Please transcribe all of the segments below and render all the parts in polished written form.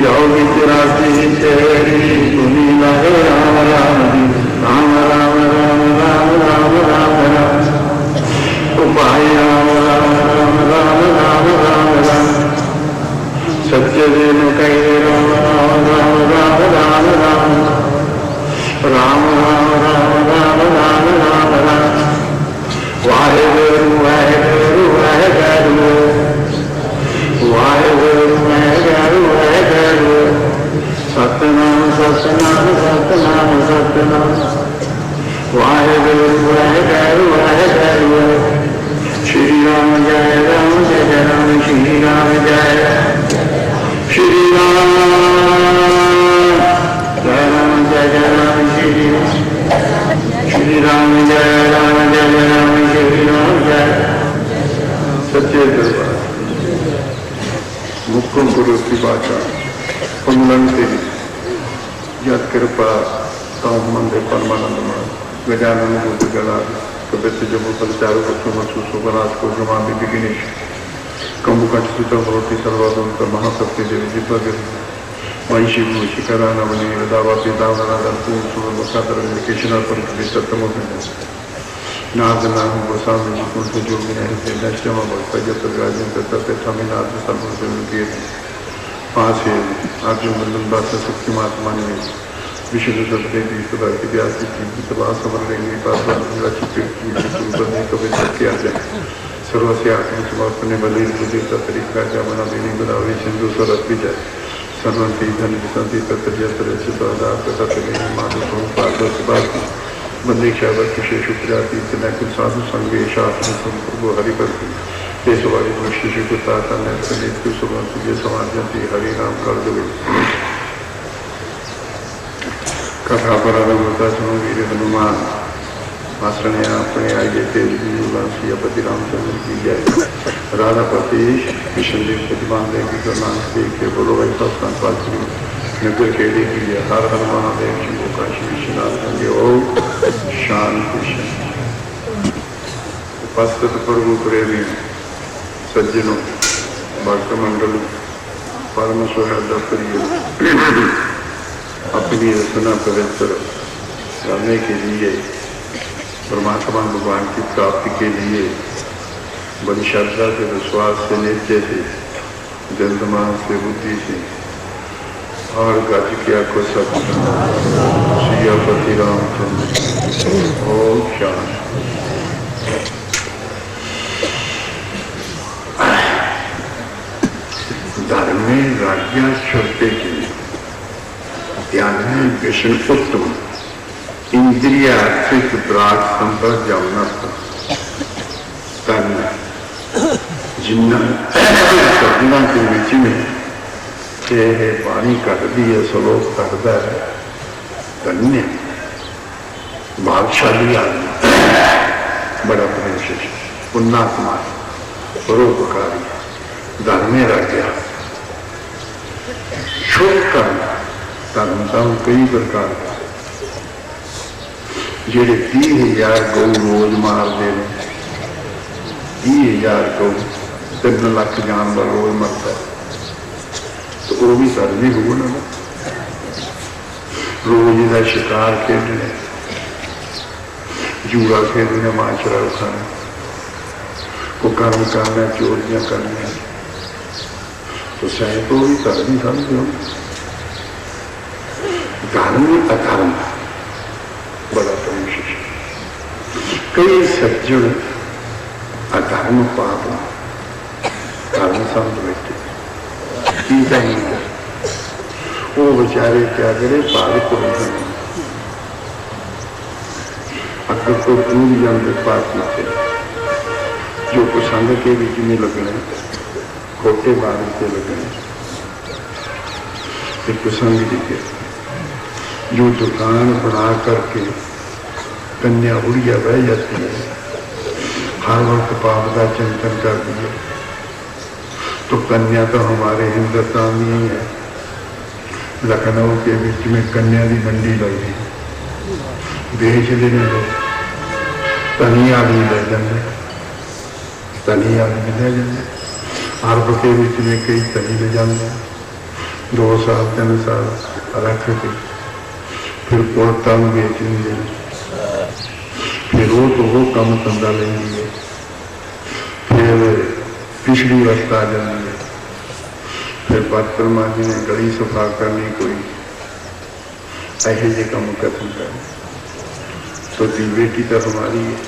योगी राशि तेरी सुनी लगे राम राम राम राम राम राम राम राम राम उपाय राम राम राम राम राम राम राम सत्य दिन कहे राम राम राम राम राम राम राम राम राम राम राम राम वाहेगुरु वाहेगुरु वाहेगुरु वाहेगुरु वाहेगुरु वाहेगुरु सतनाम सतनाम सतनाम सतनाम वाहेगुरु वाहेगुरु वाहेगुरु श्री राम जय राम जय राम श्री राम जय श्री राम जय राम जय राम श्री राम जय राम जय राम श्री राम जय सच्चे दरबार मुखम गुरु की बाचा पुनलंते यद कृपा ताम मंदे परमानंद मान गजानन बुद्ध गला कपित जम्मू परिचारक सुमसु सुबराज को जमा विघ्नेश कंबुकट सुत भवति सर्वदंत महासत्य देवी जिब्बगिरि महिषी शिखरा नवनी दावा पितामह पूर्ण सुर मकातर केशना पर विस्तम नाद नाम गोस्वामी जी कुंठ जोगी रहते नश्यम भजत राजेंद्र तत्व स्वामीनाथ सर्वके पास है अर्जुन मंडल बात शक्ति महात्मा ने विशुद्ध सत्य सदा व्यास की सभा समर लेंगे कभी सत्य आ जाए सर्वस्य आत्म समर्पण बलि बुद्धि तरीका क्या बना देने बदावे सिंधु सरत भी जाए सर्वंती धन संति तत्व माधव पार्थ बंदे क्षावत विशेष उपजाति कुल साधु संघे शास्त्र संप्रभु हरिभक्ति देशवाड़ी शिशु कुताता नृत्य सुबह समाजती हरि नाम कर दो कथा पर होता सुनो वीर हनुमान आश्रय अपने आगे तेजपति रामचंद्र की जय राधापति कृष्णदेव प्रतिमान देवी करुणान देख बोलो भाई सब नगर केले की जय हर हर महादेव शिव काशी विश्वनाथ गंगे ओम शांति उपस्थित प्रभु प्रेमी सज्जनों भक्त मंडल परम सुहृद प्रिय अपनी रचना पवित्र करने के लिए परमात्मा भगवान की प्राप्ति के लिए बड़ी श्रद्धा से विश्वास से नित्य से जलदमान से बुद्धि से और गज किया को सब श्रीपति रामचंद्र ओम शांति धर्म में राज्य छोड़ते के ध्यान में विष्णु उत्तम इंद्रिय आर्थिक प्राग संपर्क जाना करना जिन्ना के बीच में पानी कटती है सलोक करता है धन्य भागशाली आदमी बड़ा प्रेम पुण्यात्मा परोपकारी धर्मे रह गया शुभ कर्म धर्म का कई प्रकार का जेडे 30,000 गौ रोज मार दे 30,000 गौ 3 लाख जानवर रोज मरता है तो वो भी धर्मी हो ना रोज का शिकार खेलने जूड़ा खेलने माचरा खाना को कर्म करना चोरियां करना तो शायद तो भी धर्मी समझे हो धर्म अधर्म बड़ा प्रमुख कई सज्जन अधर्म पाप धर्म समझ बैठे वो बेचारे क्या करे बालिक को अगर तो दूर जाते पाप थे जो कुसंग के बीच में लगने खोटे बारिश से लगने कुसंग दिखे जो दुकान बना करके कन्या उड़िया बह जाती है हर वक्त पाप का चिंतन कर दिए तो कन्या तो हमारे हिंदुस्तान में ही है लखनऊ के बीच में कन्या की मंडी लगी बेच देने लोग तनी आदमी ले जाए तनी आदमी ले जाए अरब के बीच में कई तनी ले जाते 2 साल 3 साल रख के फिर औरतों को बेच देंगे, फिर वो काम धंधा लेंगी है, फिर पिछली अवस्था आ जाती है, फिर परमात्मा जी ने गली सफा करनी कोई ऐसे जे काम कथन करने। तो दी बेटी तो हमारी है,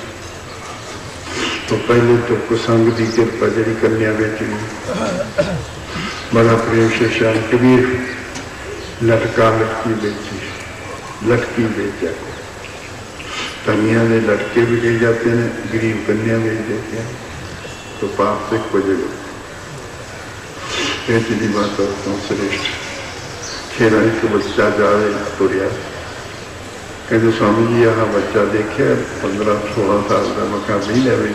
तो पहले तो कुसंग की कृपा जी कन्या बेचनी, बड़ा प्रेम से श्याम कबीर लटका लटकी बेची, लटकी बेच जाते, कन्या के लटके भी ले जाते हैं, गरीब कन्या बेच देते हैं, तो पाप से कुछ बेचनी बात तो श्रेष्ठ। फिर एक बच्चा जाए तुरिया, कहते स्वामी जी यहाँ बच्चा देखे 15-16 साल का, मैं कहा नहीं ले भाई,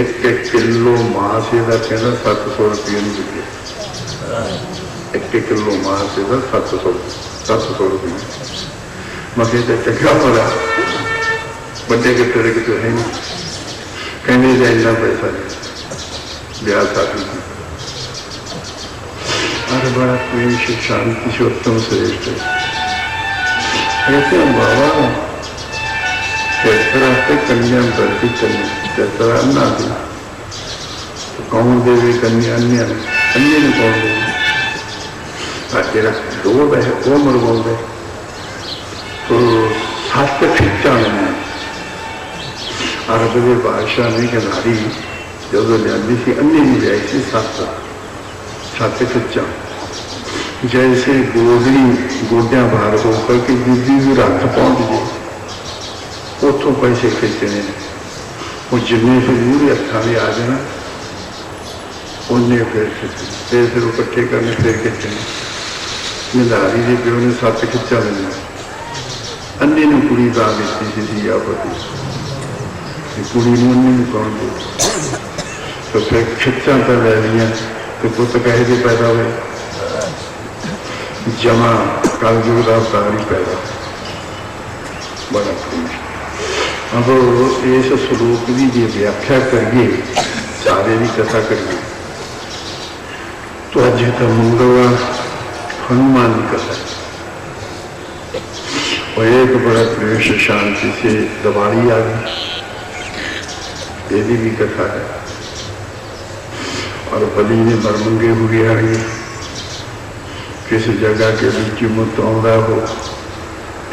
1 किलो मांस ਇਹਦਾ कहना 700 रुपये में बिके, 1 किलो मांस ਇਹਦਾ 700 रुपये। मैं कहते चंगा भला बड़े के तेरे के तो है नहीं, कहने जा इतना पैसा नहीं, ब्याह शादी की। अरे बड़ा प्रेम से शांति से उत्तम श्रेष्ठ ऐसे बाबा रास्ते कन्या करती चलना अन्ना थी, तो कौन देवे कन्या अन्य ने कौन देवे, तेरा दौड़ है वो मरवाओ है, तो सत्य खिंचा मैंने अरब के बादशाह ने नारी जो लिया सी अन्य नहीं लिया सी सत्य खिंचा, जैसे गोदड़ी गोड्या बाहर होकर कि दीदी भी रथ पहुंच गए, उतों पैसे खिंचने, वो जिन्ने फिर मूरे हथा में आ जाना उन्हें फिर खिंचने, फिर वो इकट्ठे करने फिर खिंचने। निधारी के प्यो ने सत्य खिंचा लेना, अन्य ने कुड़ी दा दी सी आपत्ति, कुड़ी ने अन्य कौन दे, तो फिर खिंचा तो ले लिया, तो पुत कहे थे पैदा हुए जमा कलयुग का अवतार ही पैदा, बड़ा खुश। अब इस श्लोक की जो व्याख्या करिए, सारे की कथा करिए, तो अज तो मंगलवार हनुमान की कथा और एक बड़ा प्रेम से शांति से दिवाली आ गई, यदि भी कथा है, और बलि ने मरमंगे हुए आ गए, किस जगह के बीच मुत आंदा हो,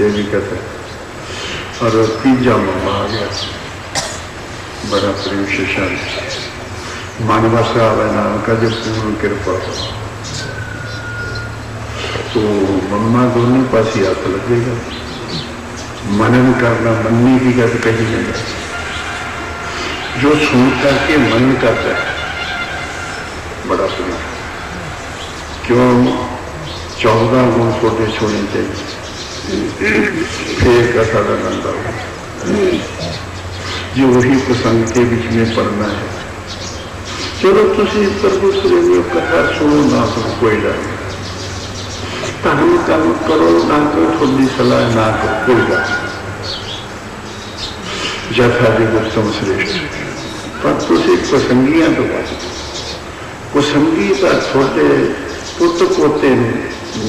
ये भी कथा। और तीजा मामा आ गया, बड़ा प्रेम से शांति, मानवसा आवे नाम का जो पूर्ण कृपा हो, तो मम्मा दोनों पास ही हाथ लगेगा, मनन करना, मनने की गत कहीं नहीं, जो सुन करके मन करता है, बड़ा प्रेम। क्यों 14 गुण छोटे छोड़ने चाहिए, फिर कथा का नंदा हो, जो वही प्रसंग के बीच में पढ़ना है। चलो तुसी प्रभु सुनो, कथा सुनो ना सुनो कोई डर नहीं, धर्म कर्म करो ना करो, थोड़ी सलाह ना करो कोई डर नहीं, जथा जी उत्तम श्रेष्ठ। पर तुसी प्रसंगियां तो बात, कुसंगी का छोटे पुत पोते ने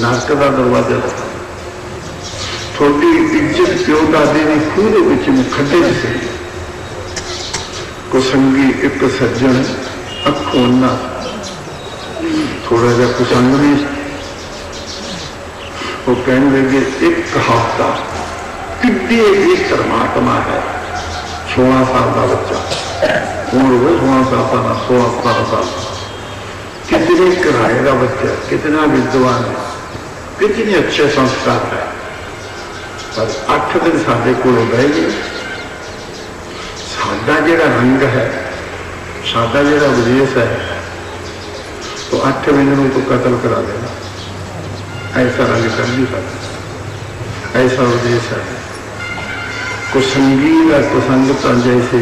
नरक का दरवाजा रखा, थोड़ी इज्जत प्यो दादी ने खूह के खड्डे से, कुसंगी एक सज्जन अखों ना, थोड़ा जहा कुसंग भी, वो कहने लगे एक हफ्ता किड्डे एक परमात्मा है, 16 साल का बच्चा, उम्र हो 16 साल का, 16-17 साल, कितने किराए का बच्चा, कितना विद्वान है, कितने अच्छे संस्कार है, पर 8 दिन साढ़े को बह गए, साडा जिहड़ा रंग है, साडा जिहड़ा विदेश है, तो 8 महीने तो कतल करा देना, ऐसा रंग कर नहीं सकता, ऐसा विदेश है। कुसंगी का कुसंगता जैसे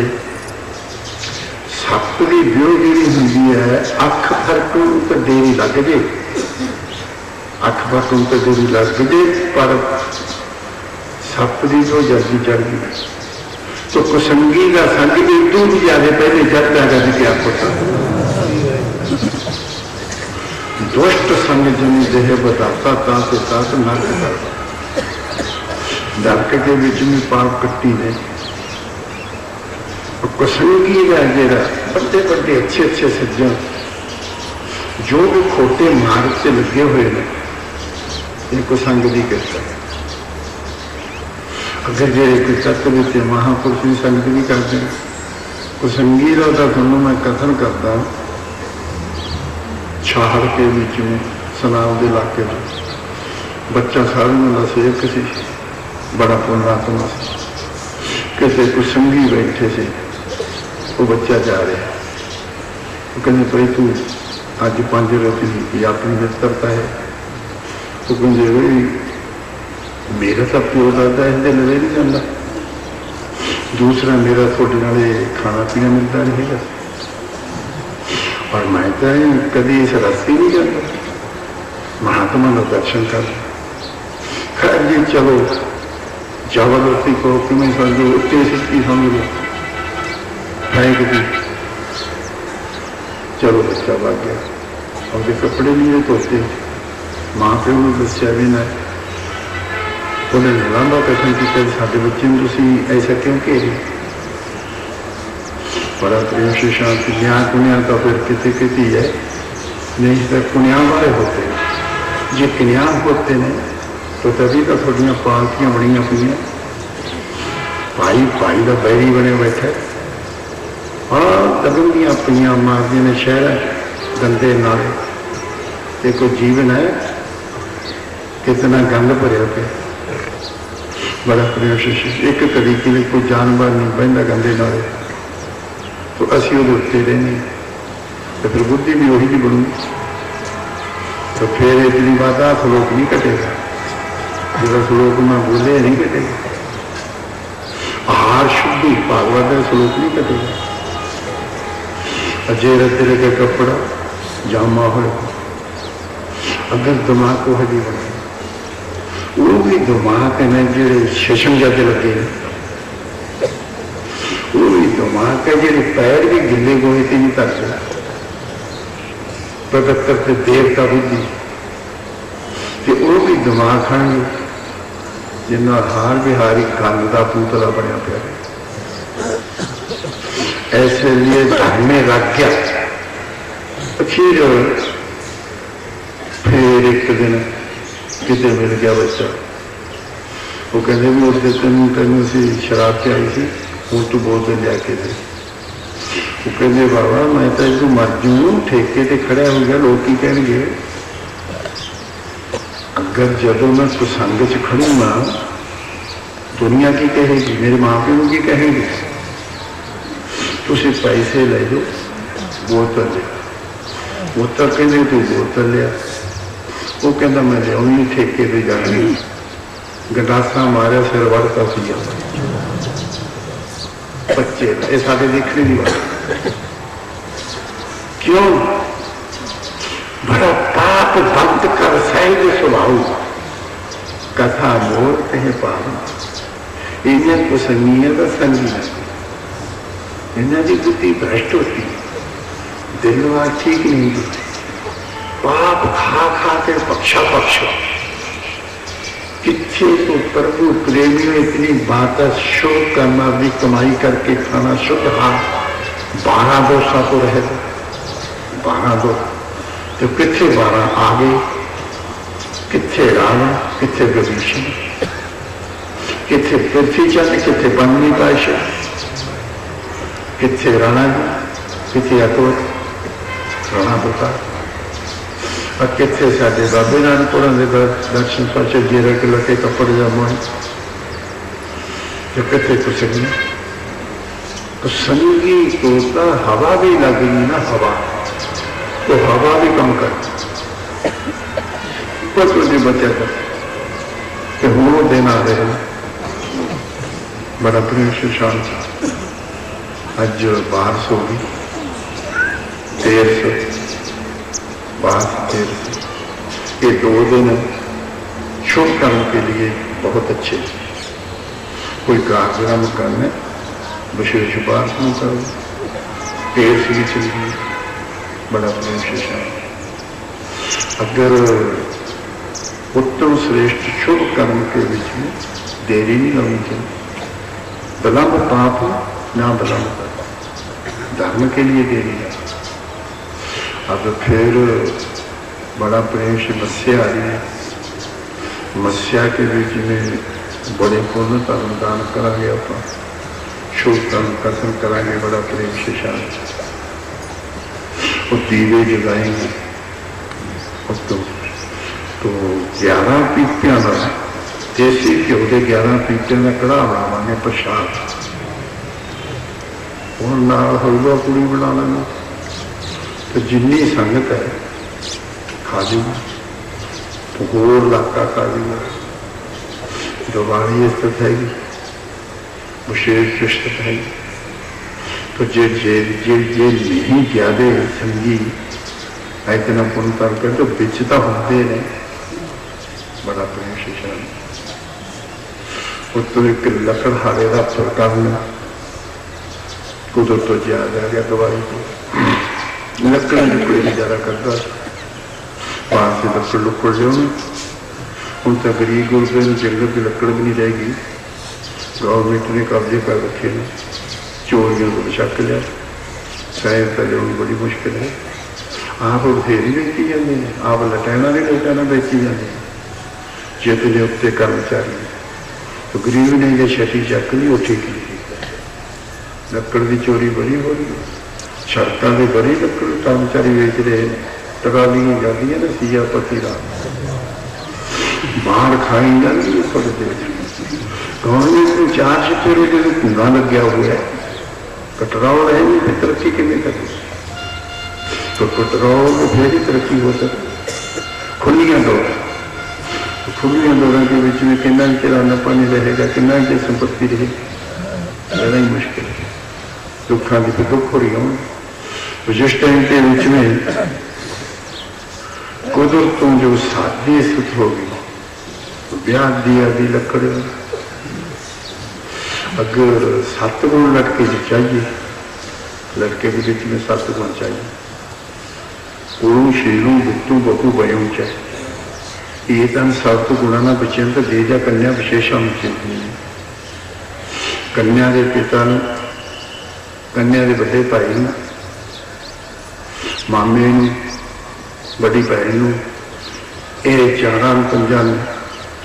सप की ब्यो जी होंगी है, अख फरकू तो देरी लग जाए, अख फरकू तो देरी लग जाए, पर सप की तो जल्दी चढ़ गई, तो कुसंगी का संग एकदू भी ज्यादा पहले चढ़ जाएगा, क्या पता दुष्ट संग जनी देह बताता ताते तात नरक करता। नरक के विच में पाप कट्टी ने कुसंगी का जेड़ा बड़े बड़े अच्छे अच्छे सज्जन जो भी खोटे मार्ग से लगे हुए हैं ये कुसंग की करता है। अगर जे कोई तत्व से महापुरुष की संगत भी करते हैं कुसंगी का थोड़ा मैं कथन करता छाहड़ के बीच में सनाव के इलाके में बच्चा सारे में सेवक से बड़ा पुण्यात्मा से किसी कुसंगी बैठे से वो बच्चा जा रहा वो कहने भाई तू अज 5 रोटी अपनी मित्रता है वो कहते भाई मेरा सब प्यो दादा इसके लवे नहीं जाता दूसरा मेरा थोड़े नाले खाना पीना मिलता नहीं है और मैं तो कभी इस रास्ते नहीं जाता महात्मा का दर्शन कर खैर जी चलो जबरदस्ती को कि मैं समझो उत्ते की समझ लो फेंक दी चलो बच्चा भाग गया और कपड़े लिए धोते माँ प्यो ने दसिया भी ना उन्हें लांबा कथन किया साढ़े बच्चे में ऐसा क्यों घेरे बड़ा प्रेम से शांति न्याय पुण्या तो फिर कितने कितनी है नहीं तो पुण्या वाले होते जे किन्या होते हैं तो तभी तो थोड़िया पालतियां बड़िया हुई भाई भाई का बैरी बने बैठे हाँ दबंगियां पियाँ मारदियां ने शहर गंदे नाले ये कोई जीवन है कितना गंद भरिया पे बड़ा प्रेम एक तरीके में कोई जानवर नहीं बहता गंदे नाले तो असी वो उत्ते रहने तो फिर बुद्धि भी वही नहीं बनू तो फिर इतनी बात आ सलोक नहीं कटेगा जो सलोक में बोले नहीं कटेगा आहार शुद्धि भागवत सलोक नहीं कटेगा अजय तेरे का कपड़ा जामा हो अगर दिमाग को हजी बने वो भी दिमाग ने जो शशम जाते लगे वो भी दिमाग के जो पैर भी गिले गोए थे नहीं तक प्रकट करते देवता बुद्धि कि वो भी दिमाग खाएंगे जिन्ना हार बिहारी गंद का पूतला बनया पिया ऐसे लिए धर्म में रख गया फिर एक दिन कितने मिल गया बच्चा वो कहते भी उस दिन तेन से शराब से आई थी हूँ तू बोतल लिया दे वो कहते बाबा मैं तो तू मर जू ठेके ते खड़ा हो गया लोग की कहेंगे अगर जदों मैं कुसंग च खड़ूंगा दुनिया की कहेगी मेरे माँ प्यो की कहेंगे तुम पैसे ले लो बोतल ले बोतल कहते तू बोतल लिया वो कहता मैं लिया ठेके पे जानी गंडासा मारे सिर वड़ता सी बच्चे ये सारे देखने की बात क्यों बड़ा पाप भक्त कर सहज स्वभाव कथा बोलते हैं पाप इन्हें कुसंगिया का संगी इन्हें की बुद्धि भ्रष्ट होती दिलवार ठीक नहीं होती पाप खा खा के पक्षा पक्ष कितने तो प्रभु प्रेमियों इतनी बात शोक करना भी कमाई करके खाना शुद्ध हाँ 12 तो रहे 12 तो कितने 12 आगे कितने रावण कितने विभीषण कितने पृथ्वी चंद कितने बननी पाशा कितने राणा जी कितने अतोट राणा पुता और कितने साढ़े बाबे नानपुरा के दर्शन पाच जेरा के लटे कपड़ जामोए जो कितने कुसंगी कुसंगी को तो हवा भी लगेगी ना हवा तो हवा भी कम कर कुछ मुझे बचा था कि वो दिन आ रहे बड़ा प्रेम से शांत अज 1200 होगी 1300 ये 2 दिन शुभ कर्म के लिए बहुत अच्छे कोई कार्यक्रम करने विशेष उपासना करो देर से चलिए बड़ा प्रेम से शांत अगर उत्तम श्रेष्ठ शुभ कर्म के बीच में देरी नहीं होनी चाहिए। विलंब पाप ना विलंब धर्म के लिए देरी है। अब फिर बड़ा प्रेम से मत्स्या आ रही है, मत्स्या के बीच में बड़े पूर्ण कर्म दान करांगे, अपना शुभ कर्म कथन कराएंगे बड़ा प्रेम से शांत, और दीवे जगाएंगे। तो 11 पीपियां का देसी घ्यो के 11 पीपियां का कड़ा बनावांगे प्रसाद, और नाल हलवा पूरी बना लेंगे। तो जिन्नी संगत है खा जूगी, तो होर इलाका खा जूगा। दिवाली स्थित हैगी, विशेष स्थित हैगी। तो जे जे जे जे नहीं ज्यादा संगी इतना पुण्य कर कर तो बिचता होते ने बड़ा प्रेम शिक्षण। तो एक लकड़हारे का प्रकरण कुदरत तो याद आ गया दवाई को, लकड़ कोई गुजारा करता, वहां से लकड़ लुकड़ लिया हूं तो गरीब गुरबे जंगल की लकड़ भी नहीं रहेगी। गवर्नमेंट ने कब्जे कर रखे ने, चोरियों को बचक लिया, शहर का लिया बड़ी मुश्किल है। आप बथेरी बेची जाते हैं, आप लटैना नहीं लटैना बेची जाते हैं। जितने उत्ते कर्मचारी तो गरीब ने जो छठी चक ली वो ठीक नहीं। लकड़ की चोरी बड़ी हो रही है, सड़कों से बड़ी लकड़ कर्मचारी बेच रहे हैं। टरालियां जाती है ना सीया पति रात बाहर खाई जाती है। थोड़े देर गवर्नमेंट में 4 रुपये में कूड़ा लग्या हुआ है, पेट्रोल है नहीं, फिर तरक्की कितनी करें। तो पेट्रोल में फिर ही तरक्की हो सकती। खुलियां दौड़, खुलियां दौड़ों के बीच में कितना चलाना पानी रहेगा, कितना की संपत्ति रहेगी, बड़ा ही मुश्किल है। दुखा की तो दुख हो रही हूँ। तो जिस टाइम के बीच में कुदरतों जो साधी स्थित होगी, तो ब्याह दिया दी लकड़, अगर 7 गुण लड़के जो चाहिए, लड़के के बीच में 7 गुण चाहिए। गुरु शीलू वित्तु बहू वयम चाहिए। ये तन 7 गुणा ना बच्चे तो दे जा कन्या विशेषा चाहिए। कन्या के पिता ने, कन्या के बड़े भाई ने, मामे ने, बड़ी भैन ने, ये 4-5 ने,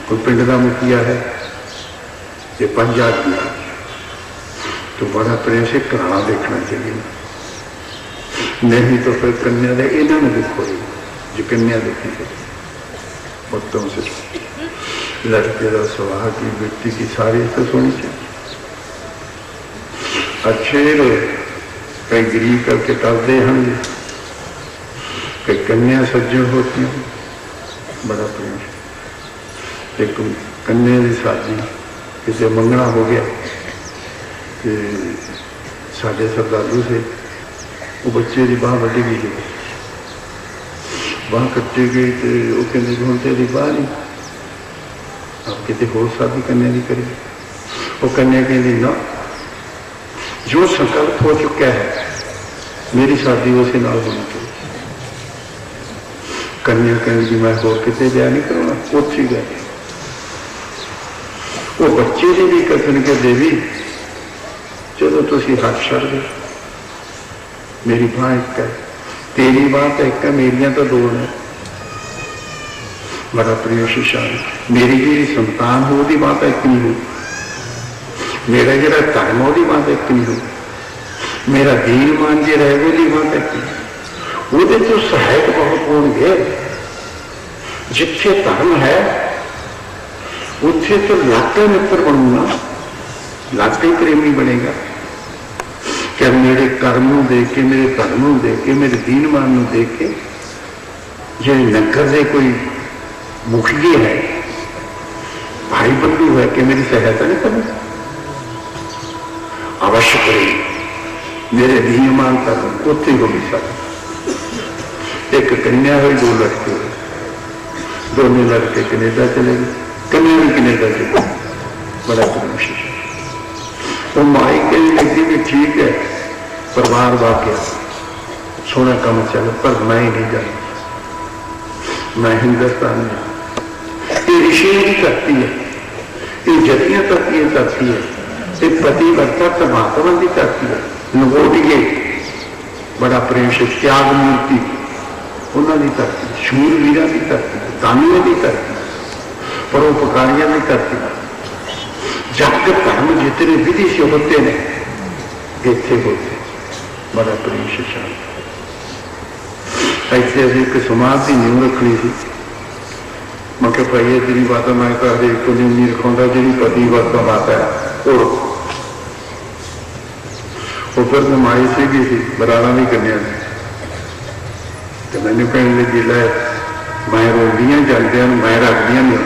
कोई पिंड का मुखिया है, ये 5 आदमी। तो बड़ा प्रेम से कराना देखना चाहिए, नहीं तो फिर कन्या दे इन्होंने देखो जो कन्या देखी है। उत्तम से लड़के का स्वभाव की व्यक्ति की सारी तो होनी चाहिए। अच्छे कई गरीब करके टलते हैं, कई कन्या सज्जन होती है, बड़ा प्रेम। एक कन्या की शादी किसी मंगना हो गया, साढ़े सरदारू से वो बच्चे की बांह वड्डी गई, बांह कट्टी गई तो वो कहते हूँ तेरी बांह नहीं, आप कितने होर शादी कन्या नहीं करी। वो कन्या कहती ना, जो संकल्प हो चुका है मेरी शादी उसे नाल होनी चाहिए। कन्या कहती मैं होर कितने ब्याह नहीं करना, उत्थी गए। वो बच्चे ने भी कथन के देवी चलो तुसी हाथ छड़ दो, मेरी बांह एक है, तेरी बांह तो एक है, मेरिया तो 2 ने। बड़ा प्रिय शिशान, मेरी जी संतान हो दी बांह तो एक नहीं हो, मेरा जरा धर्म हो दी बांह तो एक नहीं हो, मेरा दीन मान जी रहे वो दी बांह तो एक नहीं। वो तो सहायक बहुत होंगे। जिथे धर्म है उथे तो लाके मित्र बनूंगा, लाके प्रेमी बनेगा। क्या मेरे कर्म देख के, मेरे धर्म देख के, मेरे दीन मान देख के जो नगर से कोई मुखिए है, भाई बंधु है कि मेरी सहायता नहीं करनी, अवश्य करेगी। मेरे दीन मान कर उत्थे होगी सब। एक कन्या हुई, 2 लड़के हुए, दोनों लड़के कनेडा चले गए, कन्या भी कनेडा चले। बड़ा कोशिश वो माई के लिए भी ठीक है, परिवार वाक्य सोना काम चल, पर मैं ही नहीं जाना। मैं हिंदुस्तान में, ये ऋषियों की धरती है, ये जतियां धरती है, ये पतिवर्ता परमात्मा की धरती है। लंगोटिए बड़ा प्रेम से त्याग मूर्ति उन्होंने धरती, शूरवीर की धरती, दानियों की धरती, परोपकारियों की धरती। जग धर्म जितने विधि से होते हैं इतने होते, बड़ा प्रेम से शांत। ऐसे अभी एक समाज की नींव रखनी थी। मैं क्या भाई ये तेरी बात मैं कह रही को नहीं रखा जी पति वर्ता माता है ऊपर नमाई से भी थी बराना भी कन्या ने तो मैंने कहने जिला मैं रोंदियां जलदियां मैं रखदियां नहीं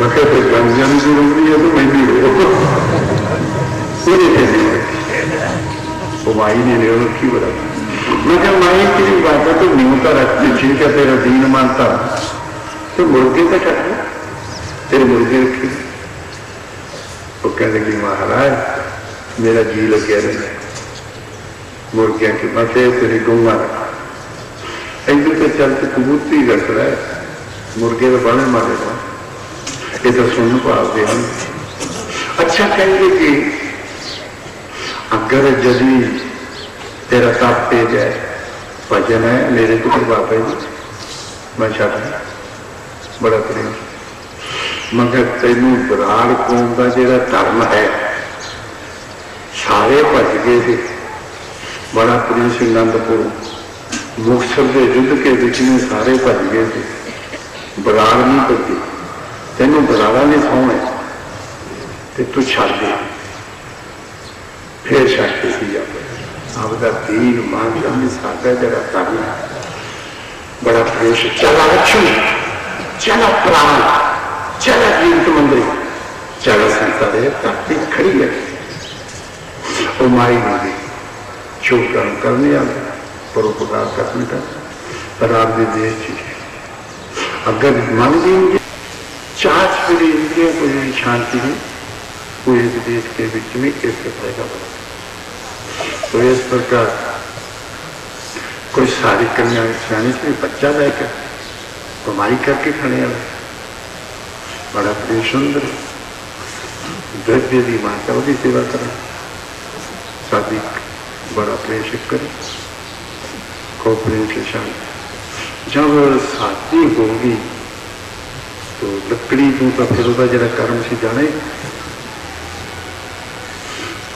मैं क्या फिर बंदियां की रोंदी है तो मैं भी रो माई ने रो रखी बड़ा मैं क्या माई तेरी बात है तो न्यूता रखती ठीक है तेरा दीन मानता तो मुर्गे का चढ़ तेरे मुर्गे रखे वो कहने की महाराज मेरा जी लगे रहे मुर्गिया के बसे तेरी गौवा रखा इधर तो चलते कबूतरी रख रहा है मुर्गे तो बड़े मारे ये तो सुन पाते हैं। अच्छा कहेंगे कि अगर यदि तेरा ताप तेज है भजन है मेरे को तो बाबा जी मैं छड़ बड़ा प्रेम मगर तेनू बराड़ कौम का जो धर्म है सारे भज गए थे। बड़ा प्रेम से आनंदपुर मुक्तसर के युद्ध के बीच में सारे भज गए थे। बराड़ नहीं भजी तेनू बराड़ा नहीं सौना तो तू छड़ दे फिर छड़ते ही आपका दीन मान जमी साधा जरा धर्म है बड़ा प्रेम से चला लक्ष्मी चला प्राण चला जीवित मंदिर चला संसार धरती खड़ी है और माई नहीं जो कर्म करने आते परोपकार करने का पर आपने देश चीज अगर मान लेंगे चार मेरी इंद्रियों को यही शांति है कोई देश के बीच में कैसे पाएगा बना तो इस प्रकार कोई सारी कन्या सियानी से बच्चा लेकर कमाई करके खाने वाला बड़ा प्रिय सुंदर द्रव्य की माता की सेवा करें शादी बड़ा प्रेम से करें को प्रेम से शांति। जब शादी होगी तो लकड़ी को तो फिर वह जरा कर्म से जाने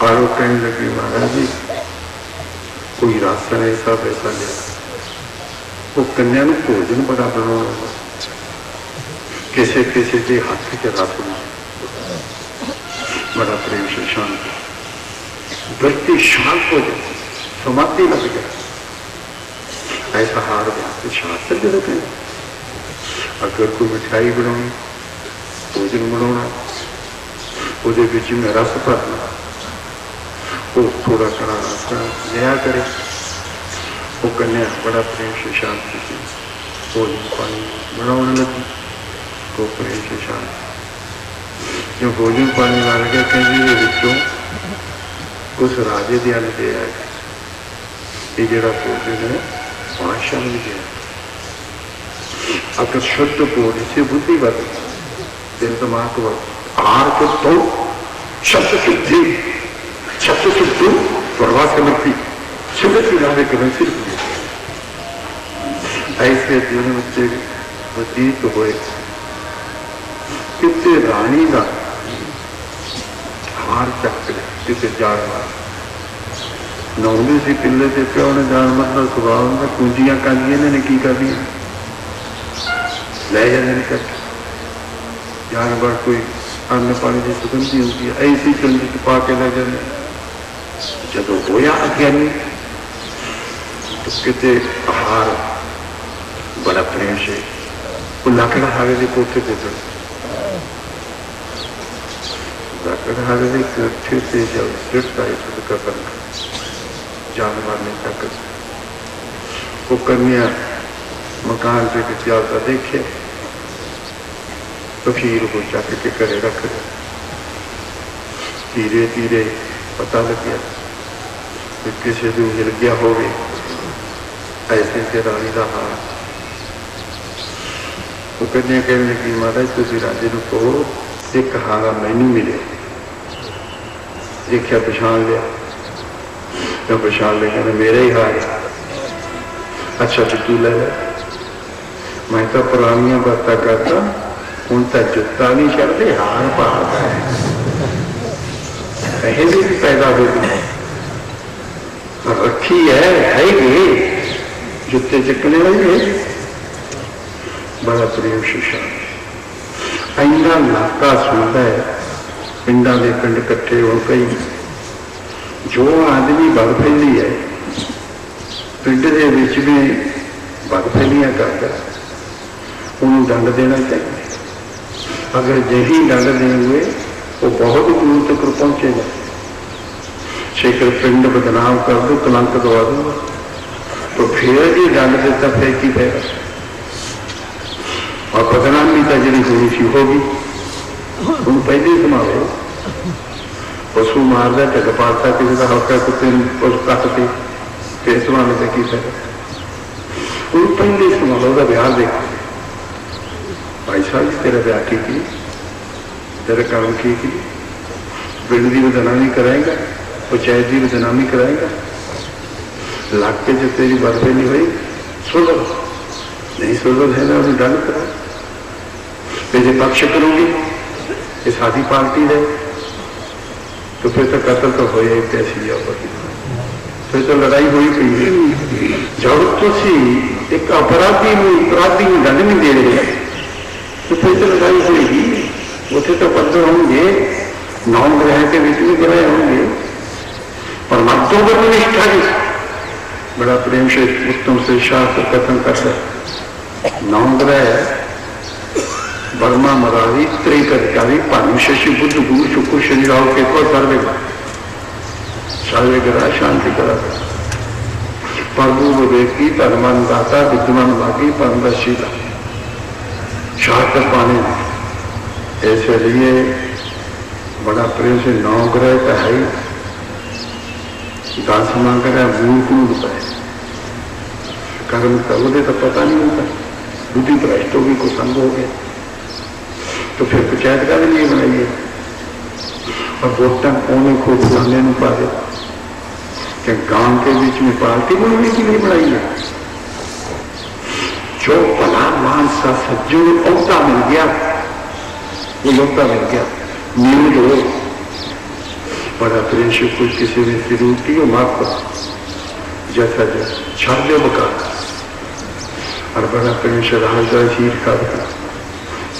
और वो कहने लगी महाराज जी कोई रास्ता ऐसा वैसा लिया वो कन्या को भोजन बड़ा बनाना किसी किसी के हाथ के रस बड़ा प्रेम से शांत व्यक्ति शांत हो जाए समाधि लग जाए ऐसा हार गया तो शास्त्र जो रहते हैं। अगर कोई मिठाई बनानी भोजन बनाना वो बीच में रस भरना वो थोड़ा कड़ा रास्ता नया करे वो कन्या बड़ा प्रेम से शांति से भोजन पानी बनाने लगी वो प्रेम से शांति जो भोजन पानी ला गया कहीं विचों उस राजे के अल दे आए ये जरा भोजन है भाषा भी गया अगर शुद्ध भोजन से बुद्धि बढ़ दिल दिमाग बढ़ आहार को तो शब्द शुद्धि शब्द शुद्धि प्रवाह समर्थी शुद्ध चुनावे करें सिर्फ ऐसे जीवन बच्चे व्यतीत हुए कितने रानी का हार चक्कर किसी जानवर नौंदी सी किले से प्यो ने जानवर का स्वभाव में कुंजियां कालियां ने की कर दी ले जाने करके जानवर कोई अन्न पानी की सुगंधी होती है ऐसी चंदी पा के ले जाने जब होया अज्ञानी तो कितने आहार बड़ा प्रेम से वो लकड़ा हारे के कोठे पे चढ़ लकड़ा हारे के कोठे पे जब चिड़ता है तो करना जानवर ने तक वो कन्या मकान पे जाता देखे तो फिर वो चक के करे रख धीरे धीरे पता लग गया कि किसी को मिल गया हो ऐसे से रानी का हार तो कन्या कहने लगी महाराज तुम राजे को कहो एक हारा मैनू मिले। देखा पछाण लिया तो पछाण लिया कहना मेरा ही हार है। अच्छा तो तू ले लै। मैं तो पुरानिया बातें करता हूं तो जुत्ता नहीं चढ़ते हार पाता है भी पैदा हो गई रखी है कि जुत्ते चकने वाली है। बड़ा प्रेम सुशांत इंना इलाका सुनता है पिंडा के पिंड कट्ठे हो गई जो आदमी बदफैली है पिंड के विच भी बदफैलियां करता उन्होंने दंड देना चाहिए। अगर यही दंड देंगे वो बहुत दूर तक पहुंचेगा। शेखर पिंड बदनाम कर दो कलंक दवा दूंगा तो फिर भी दंड देता फिर की फायदा। और बदनामी तो जी होनी सी होगी हम पहले ही संभालो। पशु मारदा ढिग पाता किसी का हल्का कुत्ते पशु कटते फिर संभालने का की फायदा। उन पहले ही संभालो का ब्याह देखो भाई साहब जी तेरा ब्याह की तेरा काम की पिंड की बदनामी कराएगा पंचायत की बदनामी कराएगा इलाके च तेरी बदबे नहीं हुई सुधर नहीं सुधर है ना उन्हें दंड करो। जो पक्ष करोगे ये सारी पार्टी है तो फिर तो कत्ल तो हो ही कैसी जाओ फिर तो लड़ाई हुई पी। जब तुम एक अपराधी में दंड नहीं दे रहे तो फिर तो लड़ाई होगी। उसे तो पत्र होंगे नौ ग्रह के बीच में ग्रह होंगे परमात्मा पर निष्ठा की बड़ा प्रेम से उत्तम से शास्त्र कथन करता नौ ग्रह वर्मा मरारी त्रिकर्कारी पानी शशि बुद्ध गुरु शुक्र शनि राहु के को सर्वे ग्रह शांति करा प्रभु विवेकी धर्मान दाता विद्यमान भागी परमशीला शास्त्र पाने ऐसे लिए बड़ा प्रेम से नौ ग्रह का है 10वां ग्रह मूल कूद पाए कर्म करोगे तो पता नहीं होता बुद्धि भ्रष्ट होगी को संग हो गया तो फिर पंचायत का भी नहीं बनाइए और वोटा कौन को फलाने पा दे क्या गांव के बीच में पार्टी बनाने के लिए बनाई है। जो भला मानसा सज्जन औता मिल गया वो लौटा मिल गया न्यूज हो बड़ा प्रेम से कुछ किसी ने फिरूटी हो माफ कर जैसा जो छा दो बका और बड़ा प्रेम से राजा चीर का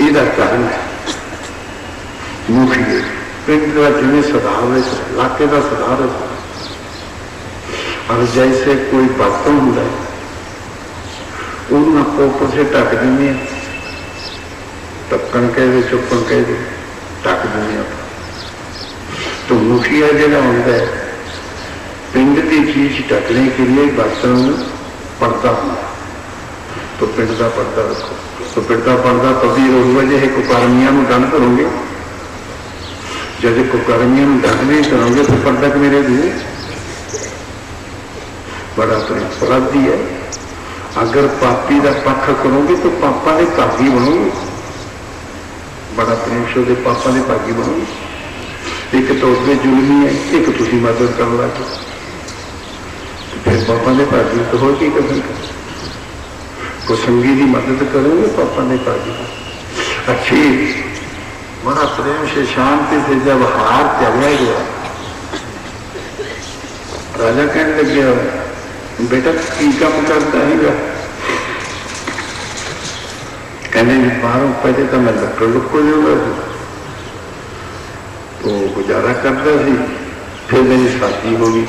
ਇਹਦਾ ਕਾਰਨ ਮੁਖੀ ਪਿੰਡ ਦਾ ਜਿਵੇਂ ਸੁਧਾਰ ਇਲਾਕੇ ਦਾ ਸੁਧਾਰ और जैसे कोई बर्तन होता है उन्होंने आपको ऊपर से ढक देंगे ढक्कन कह दे चुप्पन कह दे ढक देंगे तो मुखिया जरा होता है पिंड की चीज ढकने के लिए बर्तन पर्दा होता तो पिंड का पर्दा रखो तो पिंड का पर्दा तभी रोगा जो कुकर्मियों में दंड करोगे जब कुकर्मियों में दंड नहीं करोगे तो पर्दा मेरे लिए बड़ा अपराधी है। अगर पापी का पक्ष करोगे तो पापा के भागी बनोगे बड़ा प्रेम से पापा के भागी बनोगे। एक तो उसमें जुलमी है एक तुम मदद कर लगे फिर पापा के भागी तो हो कर को संगी की मदद करोगे पापा ने भागी अच्छी बड़ा प्रेम से शांति से जब हार चलिया गया राजा कहने लग गया बेटा की काम करता है कहने बाहरों पहले तो मैं लक्कड़ लुक्को जोगा तो गुजारा करता थी फिर मेरी शादी होगी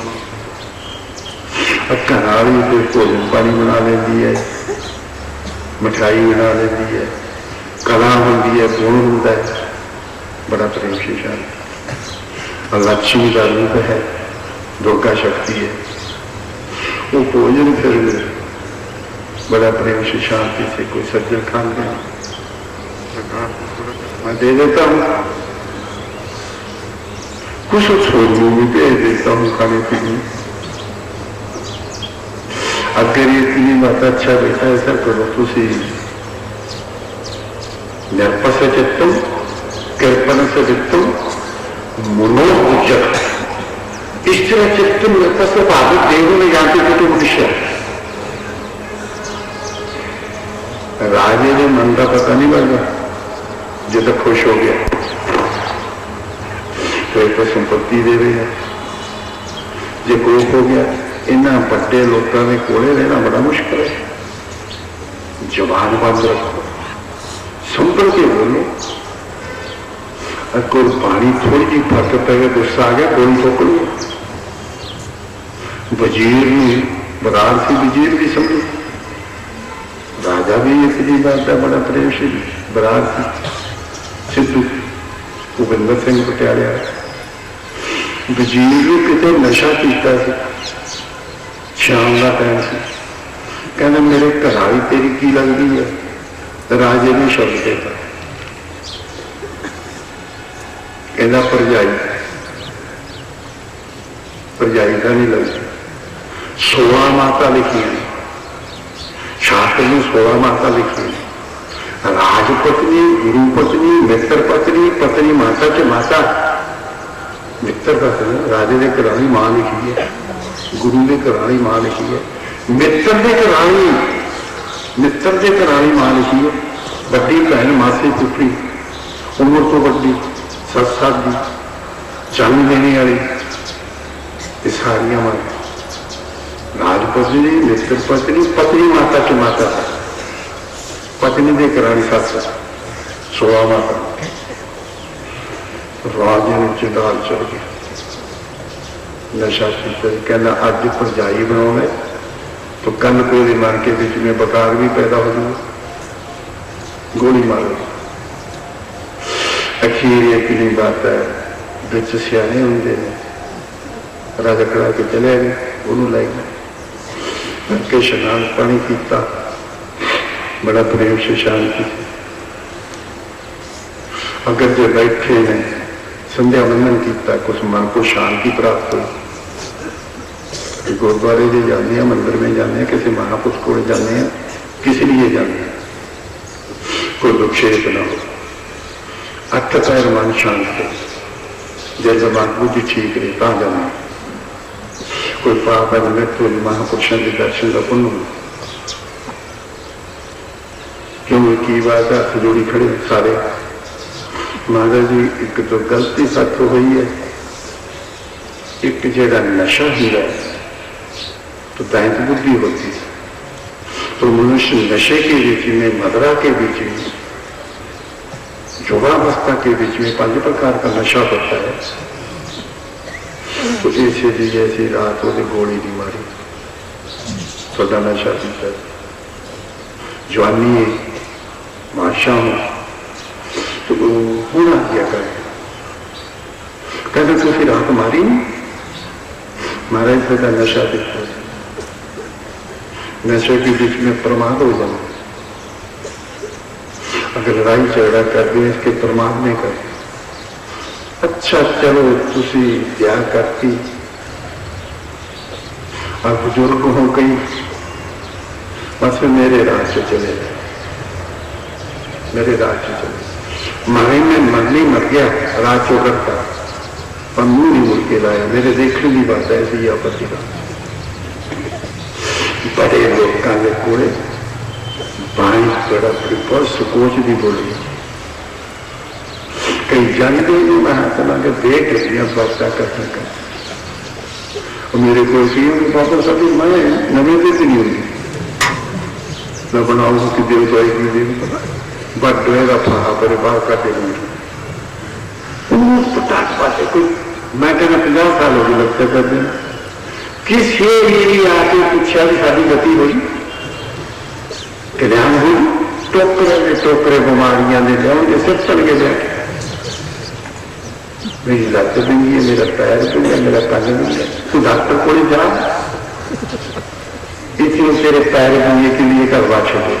घर वाली कोई भोजन पानी बना लेती है मिठाई बना लेती है कला होती है गुण होता है बड़ा प्रेम से शांति और लक्ष्मी का रूप है दुर्गा शक्ति है वो भोजन फिर बड़ा प्रेम से शांति से कोई सज्जन खान दे मैं दे देता हूँ कुछ छोड़ने भी भेज देता हूँ खाने पीने। अगर ये इतनी बात अच्छा बेटा ऐसा करो तो निर्पस चित्तम कृपण से वित्तम मनोबुजक। इस तरह चित्त निर्पस भावित देव में जाते थे तो विषय राजे ने मन का पता नहीं लगा जो तो खुश हो गया तो एक तो संपत्ति दे रही है जो कोप हो गया। इन्होंने बड़े लोगों के कोले रहना बड़ा मुश्किल है। जबान बंद रखो, संभल के बोलो। कोई पानी थोड़ी जी फर्क पै गया, गुस्सा आ गया, गोली ठोक लो। वजीर ने बरार से वजीर भी समझो, राजा भी एक जी बात है बड़ा प्रेम से बरार की सिद्धू भूपिंदर सिंह पटियाला वजीर भी कितने नशा किया शाम का टाइम से कहना मेरे घराली तेरी की लगती है। राजे ने शब्द देता कहना भरजाई भरजाई का नहीं लगती। 16 माता लिखी शास्त्र में 16 माता लिखी राजपत्नी गुरु पत्नी मित्र पत्नी पत्नी माता के माता मित्र पत्नी राजे ने घराली मां लिखी है, गुरु ने घराली मां लिखी है, मित्र ने घराली मां लिखी है। बड़ी भैन मासी पुत्री उम्र तो बड़ी 7 साल की जन्म देने वाली सारिया मां राजपत्नी मित्र पत्नी पत्नी माता की माता पत्नी ने घराली 7 16 माता। राजे ने चंडाल चढ़ गया नशा कहना अज भरजाई बनाना तो कल कोई मन के बीच में बकार भी पैदा हो जाए, गोली मारो। अखीर एक नहीं बात है बिच सियाने होंगे राजा खड़ा के चले गए उन्होंने लाई के स्नान पानी किया बड़ा प्रेम से शांति से। अगर जो बैठे हैं संध्या वंदन किया कुछ मन को शांति प्राप्त हुई। गुरुद्वारे जो जाने मंदिर में जाने किसी महापुरुष को जाने किस लिए जाने कोई विक्षेप न हो, 8 पैर मन शांत हो, जय जबान बुद्धि ठीक रहे कहाँ जाना। कोई पाप है मृत्यु महापुरुषों के दर्शन का पुण्य क्यों की बात है हाथ जोड़ी खड़े सारे। महाराज जी एक तो गलती सच हुई है, एक जरा नशा हुआ है तो दैत बुद्धि होती है। तो मनुष्य नशे के बीच में मदरा के बीच में युवावस्था के बीच में 5 प्रकार का नशा होता है। तो ऐसे जी जैसी रात हो गोली नहीं मारी थोड़ा नशा पीता है। जवानी है बादशाह हो तो होना क्या करे कहते तो फिर रात मारी महाराज थोड़ा नशा पीता है। नशे के बीच में प्रमाद हो जाए। अगर लड़ाई झगड़ा कर दे इसके प्रमाद नहीं करते। अच्छा चलो तुसी ब्याह करती और बुजुर्ग हो गई बस मेरे राज से चले गए, मेरे राज से चले मारे में मरनी मर गया राज चो करता पर मुंह नहीं मुड़ के लाया। मेरे देखने की बात है ऐसी आपत्ति का बड़े लोगों के कोड़े बाई बड़ा पर सुकोच भी बोली कई जानते नहीं महात्मा के देख लिया बातें करने का। मेरे को बाबा सभी मैं नवे से नहीं होगी मैं बनाऊंगा कि देव जाएगी देव बट डोएगा फहा परिवार का देंगे पचास बातें कोई मैं कहना 50 साल होगी लगता कर देना किसी भी आके पूछा भी सारी गति हुई कल्याण हुई टोकरे में टोकरे बीमारियां ने लिया सब चल के बैठे। मेरी लत भी नहीं है, मेरा पैर भी नहीं है, मेरा कंन नहीं है, तू डॉक्टर को जा इसलिए तेरे पैर बनने के लिए करवा छोड़े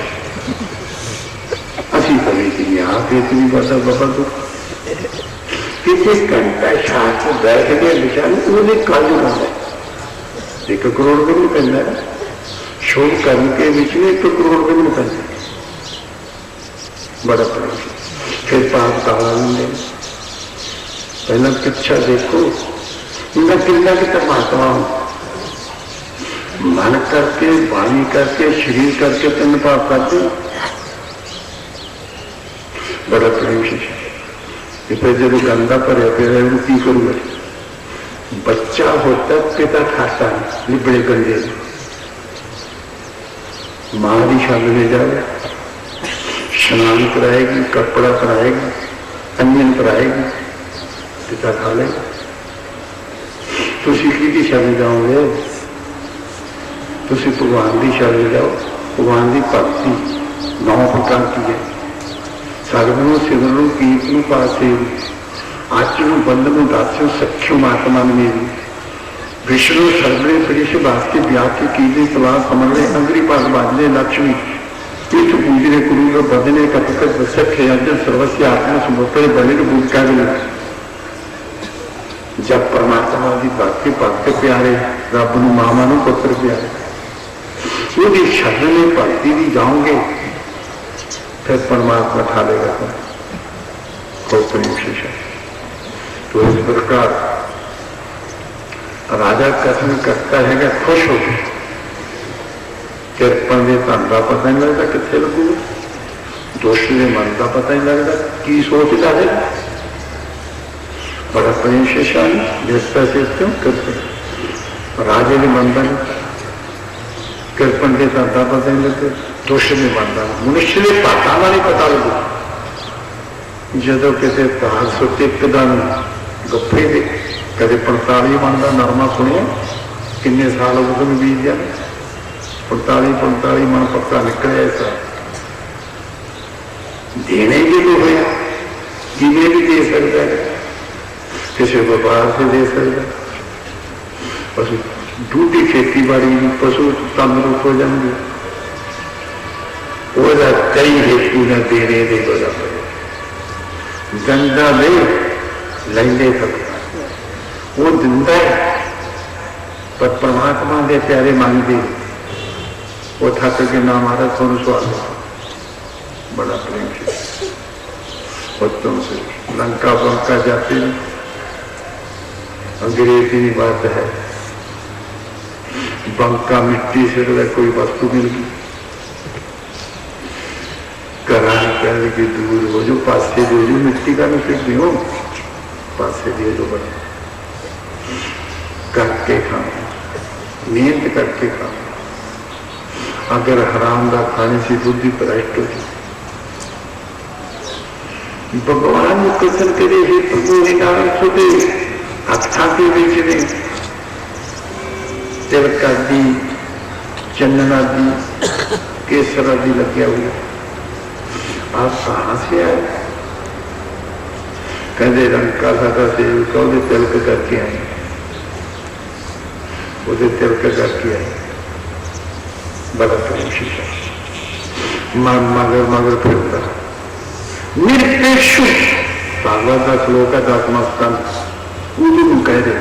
असी कभी कि यहाँ पे इतनी बसा बफा तू किसी घंटा शास्त्र बैठ गए विचार उन्होंने कल होना 1 करोड़ भी नहीं पहना है शुभ कर्म के बीच में 1 करोड़ भी नहीं पहना बड़ा प्रश्न फिर पाप ताला लेंगे। पहला पिछा देखो, इनका कितना की परमात्मा मन करके, वाणी करके, शरीर करके तीन पाप करते बड़ा प्रेम से। फिर जब गंदा भरया पे की करूंगा? बच्चा होता पिता खाता है बड़े गंदे, मां की छल ले जाए, स्नान कराएगी, कपड़ा पहनाएगी, अंजन कराएगी, पिता खा लेगा। तुसी की छल जाओगे? तुसी भगवान की छल जाओ। भगवान की भक्ति 9 प्रकार की है। सगनों सिमरनों कीर्तनों पासे आचरण बंधनों दास्यों सख्यों आत्मा मेरी विष्णु सर्वरे प्रिय वास्ते व्याख्य कीजे सलाह समझे अंग्री पास बाजने लक्ष्मी तीर्थ पूजने कुरु बदने कथक सख्य अर्जन सर्वस्व आत्मा समर्पण बलिर भूमिका जब परमात्मा की भक्ति भक्त प्यारे रब न मामा न पुत्र प्यारे वो शरण में भक्ति भी जाओगे फिर परमात्मा ठा लेगा खूब प्रेम से। तो इस प्रकार राजा कथन करता है कि खुश हो गए, किरपन के धन का पता नहीं लगता कितने लगूगा, दोष के मन का पता नहीं लगता की सोचता है। बड़ा प्रेम से शान जिस पैसे क्यों करते राजे ने मन का किरपन के धन का पता नहीं लगता, दोष में मन का मनुष्य के पाता का नहीं पता लगू। जो किसी तार सुते एकदम गप्पे दे कदे 45 मन का नरमा सुने किन्ने साल उस बीत जाए 45 मन पक्का निकले ऐसा देने के लिए होया किने भी दे सकता है, किसी व्यापार से दे सकता है। पशु दूधी खेती बाड़ी पशु तंदुरुस्त हो जाएंगे, कई हेतु न देने दे गंदा दे लेंदे सकता वो दिंदा है पर परमात्मा के प्यारे मांगते वो थक के ना मारा थोड़ा स्वाद बड़ा प्रेम से बच्चों से लंका बंका जाते हैं। अंग्रेजी की बात है बंका मिट्टी से कोई वस्तु मिल गई करा की दूर हो जो पासे दे जो मिट्टी का नहीं फिर हो पासे दिए जो बने करके खाओ मेहनत करके खाओ। अगर हराम का खाने से बुद्धि भ्रष्ट हो जाए भगवान कथन करे हे प्रभु नाम सुधे हथा के बेचने तिलक आदि चंदन आदि केसर आदि लगे हुए आप कहां से आए? कहते लंका साधा सेवक उसे तिलक करके आए, उसे तिलक करके आए। बड़ा प्रेम मगर मगर फिरता निरपेक्षु भागवत का श्लोक है 10वां स्कंद कह दे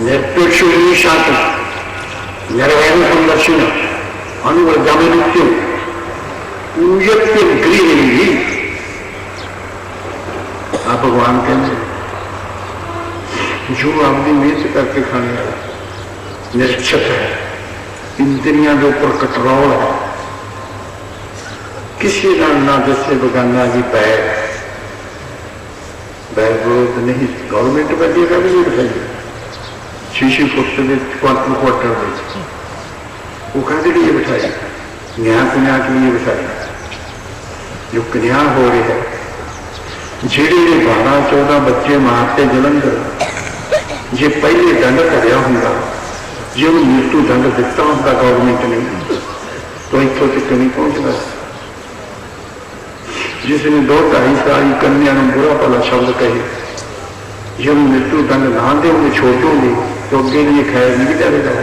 निरपेक्षु शांति निर्वैर संदर्शन अनुवर्जामित्य आप भगवान कहते जो आपकी मेहनत करके खाने वाला निश्चित है, इंद्रियों के ऊपर कटरौल है, किसी ना जैसे बगाना की बैग विरोध नहीं गवर्नमेंट बैठेगा भी नहीं बैठेगी 6 फुट के क्वार्टर में वो कहते लिए बिठाई न्याय पुण्या के लिए बिठाई जो कन्या हो रही है जेड़े 12-14 बच्चे मारते जलंधर जे पहले दंड भरिया होंगे जे मृत्यु दंड दिता होंगे गवर्नमेंट ने तो इतों तक नहीं पहुंचना। जिसने 2-2.5 साल की कन्या ने बुरा भला शब्द कहे जो मृत्यु दंड ना देंगे छोड़ दोगे तो अगे लिए खैर नहीं जाएगा।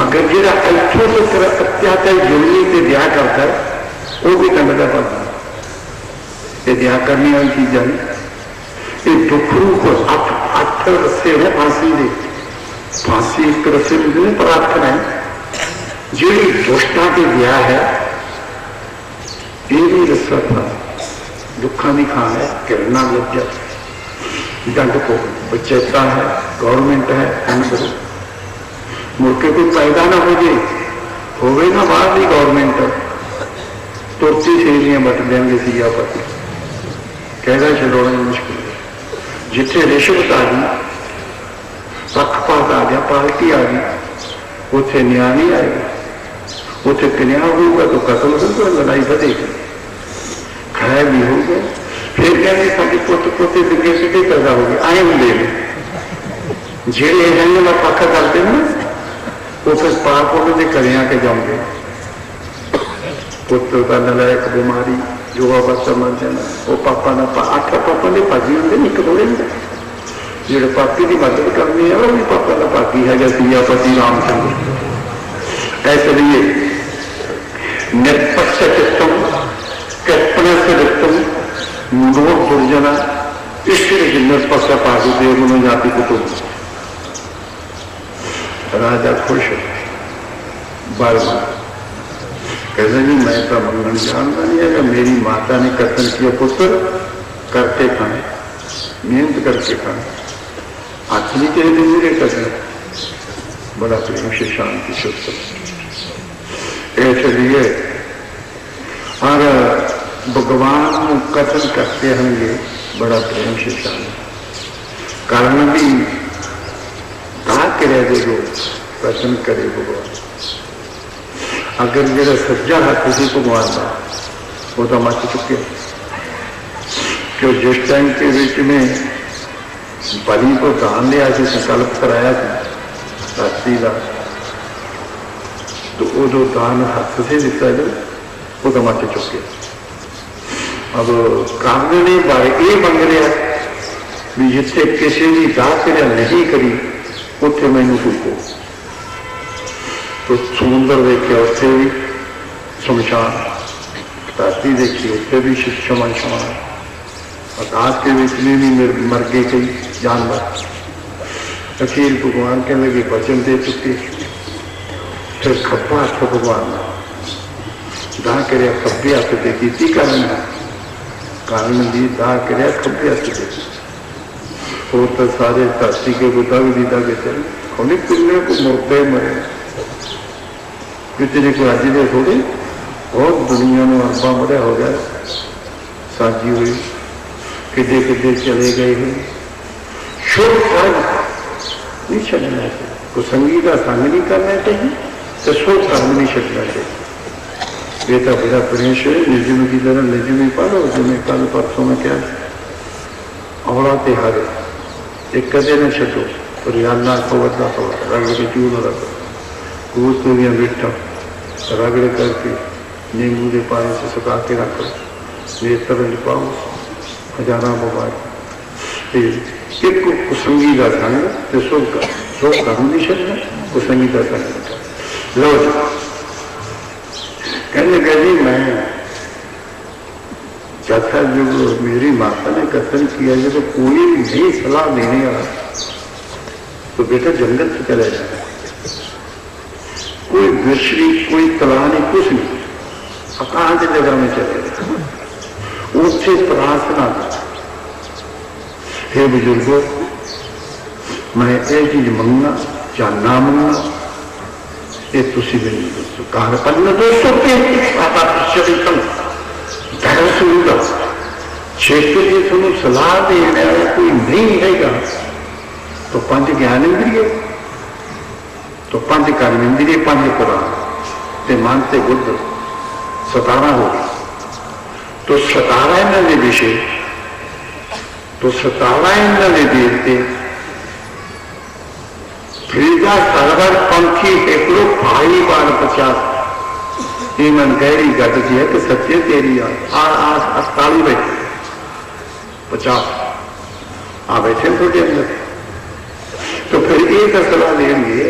अगर जो इतों तक अत्याचार जुलने से ब्याह करता है वो भी दंड का पाता ये ब्याह करने वाली चीजा ये दुखरू को 8 रस्से है फांसी दे फांसी एक रस्से में प्रार्थना है जी दुष्टा के ब्याह है ये भी रस्सा था दुखा की खान है, किरना लज्जा डंड को पंचायत है, गौरमेंट है, करो मुड़ के कोई पैदा ना हो जाए, होवे ना बाहर की गौरमेंट तुरती सेलियां बट देंगे सिया पति कहना छड़ाना मुश्किल है। जिथे रिश्वत आ गई, पक्षपात आ गया, पार्टी आ गई, उथे न्याय नहीं आएगा, उथे कन्या होगा तो कत्ल होगा, लड़ाई बढ़ेगी, खैर भी होगा। फिर कहते साड़ी पुत पोते दिखे सीधे पैदा हो गए आए होंगे जेड़े हैं ना पक्का करते हैं वो फिर पाप उन्होंने करे आके जाओगे पुत्र का नलायक बीमारी जो बाबा समझ जाना वो पापा ना आखिर पापा ने भागी होंगे निक थोड़े जो पापी की मदद करनी है वो भी पापा का भागी है सिया पति रामचंद्र। इसलिए निष्पक्ष चित्तम कल्पना से दिक्तम मूढ़ दुर्जना इसलिए निष्पक्ष पार्वदेव जाति कुटुंब राजा खुश बार कहते जी मैं तो मंगन जानता नहीं है, मेरी माता ने कथन किया पुत्र करके खाए, मेहनत करके खाए, हाथ नहीं चाहिए मेरे कथन, बड़ा प्रेम से शांति से इसलिए और भगवान कथन करते होंगे बड़ा प्रेम से शांति कारण भी करे दो कथन करे भगवान। अगर जो सज्जा हाथ किसी भगवान का वो तो मच चुके क्यों जिस टाइम के बीच में बलि को दान लिया से संकल्प कराया था रात्रि का तो वो जो दान हाथ से दिता है वो तो मच चुके। अब कानून ने ये मंग रहा भी जिथे किसी की दात नहीं करी उथे मैनू फूको तो समुद्र देखे उथे भी शमशान, धरती देखी उथे भी शमशान, आकाश के बीच में भी मर गए कई जानवर। अखीर भगवान के लगे वचन दे चुके फिर खब्बा हाथ भगवान दाह कर खब्बे हाथ से की कारण भी दाह कर खब्बे हाथ से वो तो सारे धरती के बुदा भी दीदा के चले उन्हें किन्ने को मुर्दे मरे कितने को आज दे थोड़े बहुत दुनिया में अरबा मरे हो गया साजी हुई किधे किधे चले गए हैं शुभ कर्म नहीं छड़ना चाहिए, कुसंगी का संग नहीं करना चाहिए तो शुभ कर्म नहीं छड़ना चाहिए। बेटा बड़ा प्रेश है निर्जम की तरह निर्जमी पालो जिन्हें कल परसों में क्या औड़ा त्योहार एक कदे न छो और यादना खवरदा खबर रगड़ के चूर रखो कूद तो भी बिठा रगड़ करके नींबू के पानी से सुखा के रखो नेत्र लिपाओ खजाना मोबाइल एक कुसंगी का संग तो शोक का नहीं छड़ना कुसंगी का संग लो कहने गली मैं चौथा जो मेरी माता ने कथन किया जब तो कोई नहीं सलाह देने वाला तो बेटा जंगल से चले जाए, कोई विश्री कोई तलाह नहीं कुछ नहीं अकांत जगह में चले जाए उससे प्रार्थना कर हे बुजुर्गो मैं ये चीज मंगना या ना मंगना ये तुसी मैंने दोस्तों कहा पन्ना दोस्तों के पापा सुनूंगा क्षेत्र की सुनो सलाह देने वाला कोई नहीं रहेगा तो पंच ज्ञान इंद्रिय तो पंच कर्म इंद्रिय पंच पुराण ते मानते बुद्ध 17 हो गए तो 17 इन्होंने विषय तो 17 इन्होंने देवते फ्रीजा सरवर पंखी एकड़ो भाई बार 50 मन गहरी गट की है कि सच्चे तेरी आज 48 बैठे 50 आ बैठे थोड़े अंदर तो फिर एक सलाह लेंगे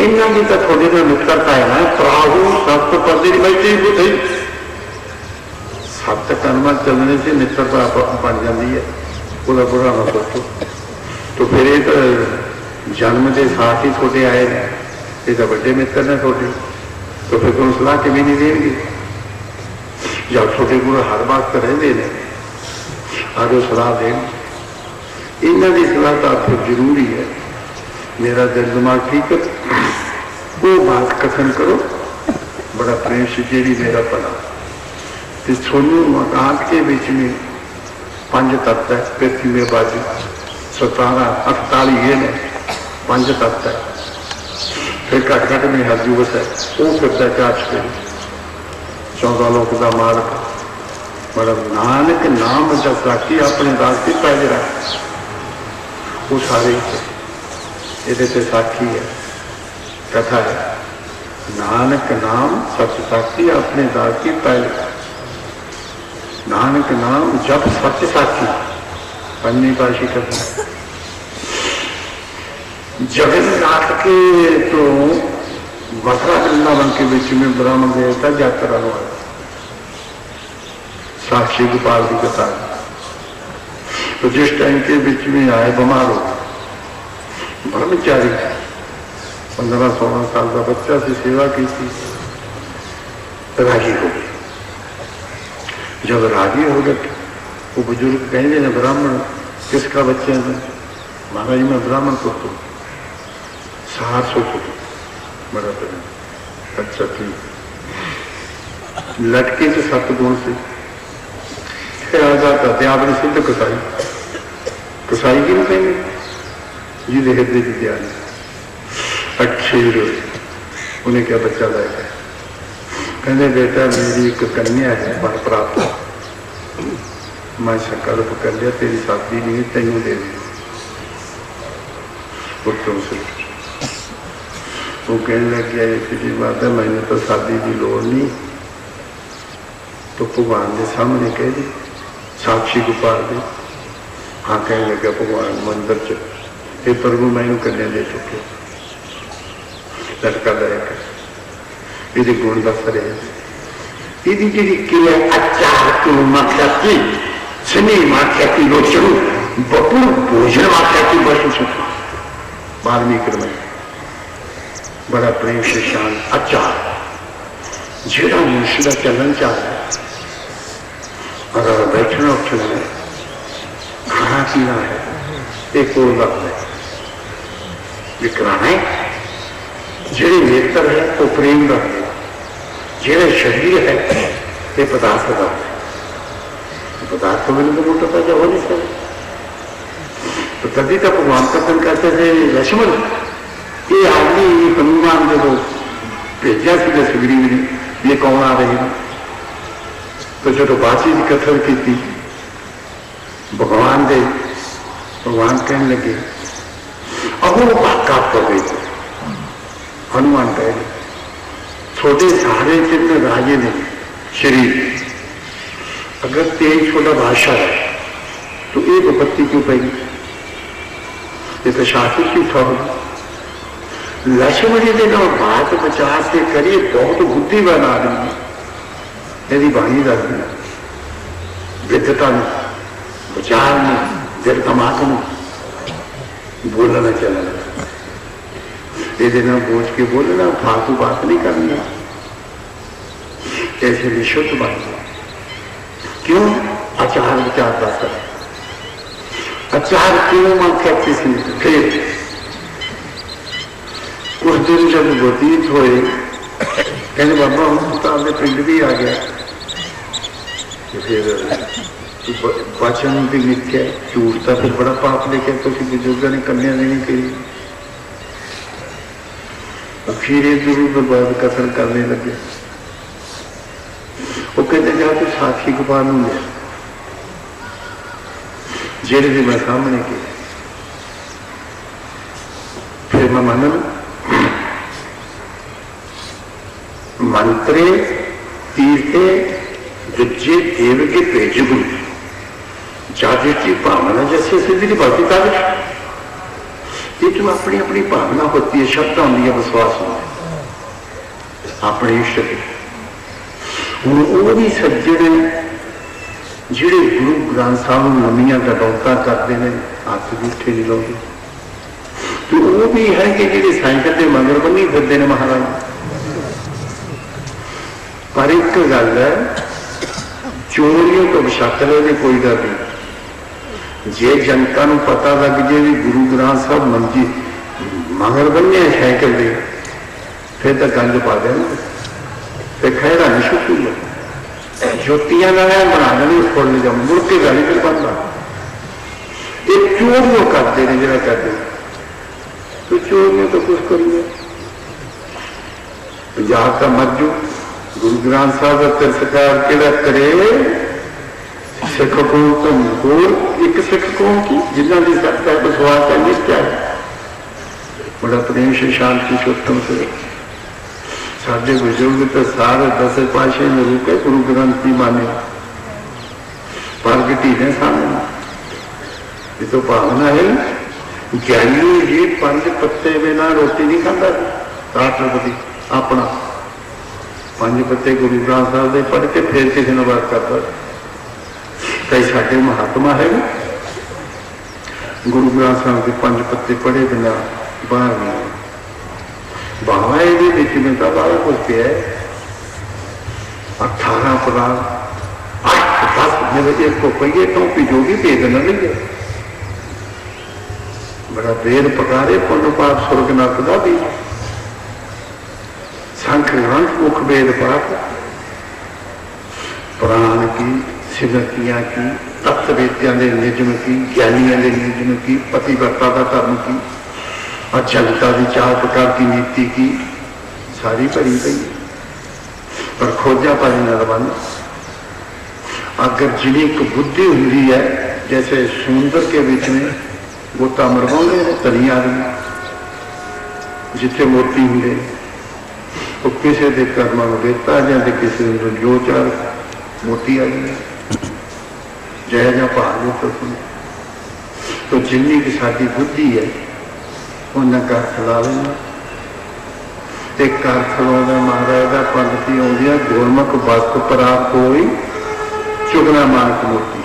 इन्हों की तो थोड़ी तो मित्रता है ना प्राहु सप्त पद बैठे बुद्धि सप्त कर्म चलने से मित्रता बन जाती है पूरा बुरा ना सोचो तो फिर ये तो जन्म के साथ ही थोड़े आए हैं ये तो बड़े मित्र ने थोड़े तो फिर तुम सलाह के भी नहीं देंगे जब छोटे गुरु हर वक्त रहते हैं आगे सलाह दें, इन्हों की सलाह तो फिर जरूरी है। मेरा दिल दिमाग ठीक है, वो बात कथन करो बड़ा प्रेम से जी मेरा भला। तो सोनू आकाश के बीच में 5 तत्व है, पृथ्वी में बाजू 17 48 ये ने 5 तत्व है, फिर घट घट में हरजूवत है, वो फिरता 4 चपेरे 14 लोक का मालक। मतलब नानक नाम जब राखी अपने दास की पैज रख, वो सारे ये साखी है, कथा है। नानक नाम सच साखी अपने दास की पैज, नानक नाम जब सच साखी, 5वीं पाशी कथा। जगन्नाथ के तो मथुरा वृंदावन के बीच में ब्रह्म देवता यात्रा हुआ, साक्षी गोपाल की कथा। तो जिस टाइम के बीच में आए बीमार हो गए, ब्रह्मचारी 15-16 साल का बच्चा से सेवा की थी, राजी हो गए। जब राजी हो गए वो बुजुर्ग कहेंगे ना ब्राह्मण किसका बच्चा है? महाराज मैं ब्राह्मण को तो 700 को बड़ा प्रेम। अच्छा ठीक, लटके तो 7 गुण से आ जाता थे आपने सिद्ध कसाई, कसाई की नहीं कहेंगे जी हृदय की ज्ञान अच्छे उन्हें क्या बच्चा लाएगा? कहने बेटा मेरी एक कन्या है वर प्राप्त, मैं संकल्प कर लिया तेरी शादी नहीं तेनों दे दी पुत्रों से। वो कहने लग गया ये बात है, मैंने तो शादी की लोड़ नहीं। तो भगवान के सामने कह दी, साक्षी गोपाल दे। हाँ कहने लगा भगवान मंदिर च, हे प्रभु मैनू कन्या दे चुके, लटका लाएगा ये गुण दस रहे। यदि जी क्रिया अचार तू माख्याति स्नेह माख्याति रोचरू बपुर भोजन माख्याति बसु सुख। वाल्मीकि में बड़ा प्रेम से शान अचार जेड़ा मनुष्य का चलन चाह रहा है, अगर बैठना उठना है, खाना पीना है, एक और लग है विक्राना है। जेड़े नेत्र है वो प्रेम रख है, जेड़े शरीर है ये पदार्थ का है। पदार्थ में तो मोटा पैदा हो नहीं सकता। तो तभी तक भगवान कथन करते थे लक्ष्मण ये आदमी हनुमान जब भेजा सीधे सुग्रीव ने ये कौन आ रहे हैं? तो जो बाची की कथन की थी भगवान दे, भगवान कहने लगे अब वो भाका पड़े। हनुमान कहे छोटे सारे चिन्ह राजे ने शरीर, अगर तेज छोटा भाषा है तो एक उपत्ति क्यों पड़ी? ये तो शास्त्र की थोड़ी लक्ष्मण जी ने बात विचार से करिए, बहुत बुद्धिमान आदमी यदि वाणी रखना विद्वता में विचार में दिल दिमाग में बोलना चलना, ये ना बोझ के बोलना, फालतू बात नहीं करनी, ऐसे विशुद्ध बात। क्यों? आचार विचार का कर आचार क्यों माख्या किसी ने? फिर कुछ दिन जब व्यतीत हुए कहने बाबा हम तो आपने पिंड भी आ गया, फिर वचन भी मिथ्या झूठता फिर बड़ा पाप लेके तो बुजुर्गों ने कन्या नहीं करी। फिर ये जरूर बर्बाद कथन करने लगे। वो कहते जा तो साक्षी गोपाल में जेड़े भी मैं सामने की, फिर मैं मन मंत्रे तीर्थे विजय देव के पेजगुण जाति की भावना जैसे सिद्धि की बात ये तो अपनी अपनी भावना होती है, श्रद्धा होती है, विश्वास होता है अपने इष्ट के। हूँ वो भी सज्जन जिहड़े गुरु ग्रंथ साहब नवियां गडौता करते हैं, हाथ जूठे नहीं लाते, तो वो भी है कि जिहड़े साइकिल के मगर बनी फिरते हैं महाराज। पर एक गल है चोरियों तो बशक ले कोई डर नहीं। जे जनता नूं पता लग जाए भी गुरु ग्रंथ साहब मंजी मगर बने साइकिल दे, फिर तो गंज पा देना, फिर खैरा नहीं छुटूगा। जुतियां बना देनी फुल जाओ, मुड़ के गल फिर बनता। ये चोरियों करते हैं जरा करते, तो चोरियों तो कुछ करिए। पंजाब का मज्जू गुरु ग्रंथ साहब का तिरस्कार केड़ा करे, सिख कौम तो होर एक सिख कौम की जिन्हों की सत्ता विश्वास है निष्ठा है, बड़ा प्रेम से शांति से उत्तम से साढ़े बुजुर्ग तो सारे 10 पातशाह ने रुके गुरु ग्रंथ की माने प्रगटी ने सामने। ये तो भावना है। ज्ञानी जी 5 पत्ते बिना रोटी नहीं खाता। राष्ट्रपति अपना 5 पत्ते गुरु ग्रंथ साहब के पढ़ के फिर किसी ने बात करता। कई साढ़े महात्मा है गुरु ग्रंथ साहब के 5 पत्ते पढ़े बिना बाहर नहीं। बाबा ये में तो बारह कुछ पे है 18 अपराध 8 10 मेरे एक को पहिए तो पिजोगी भेद न लगे। बड़ा वेद पकारे पुण्य पाप स्वर्ग नरक का भी शंख ग्रंथ मुख वेद पाप पुराण की सिमरतियां की तत्व वेद्या ने निजम की ज्ञानियों ने निजम की पतिव्रता का धर्म की और जनता की 4 प्रकार की नीति की सारी भरी गई। पर खोजा पानी न बन। अगर जिन्हें एक बुद्धि होंगी है जैसे समुद्र के बीच में गोता मरवाने तली आ रही जिथे मोती होंगे तो किसी के कर्मा को बेता जाते किसी जो 4 मोती आ गई जय जा भाग तो जिन्नी की साड़ी बुद्धि है उन्हें घर खिला लेना। एक घर खिलाना महाराज का पंडिती आँदी गुरमुख वस्तु प्राप्त होई चुगना मानक मूर्ति।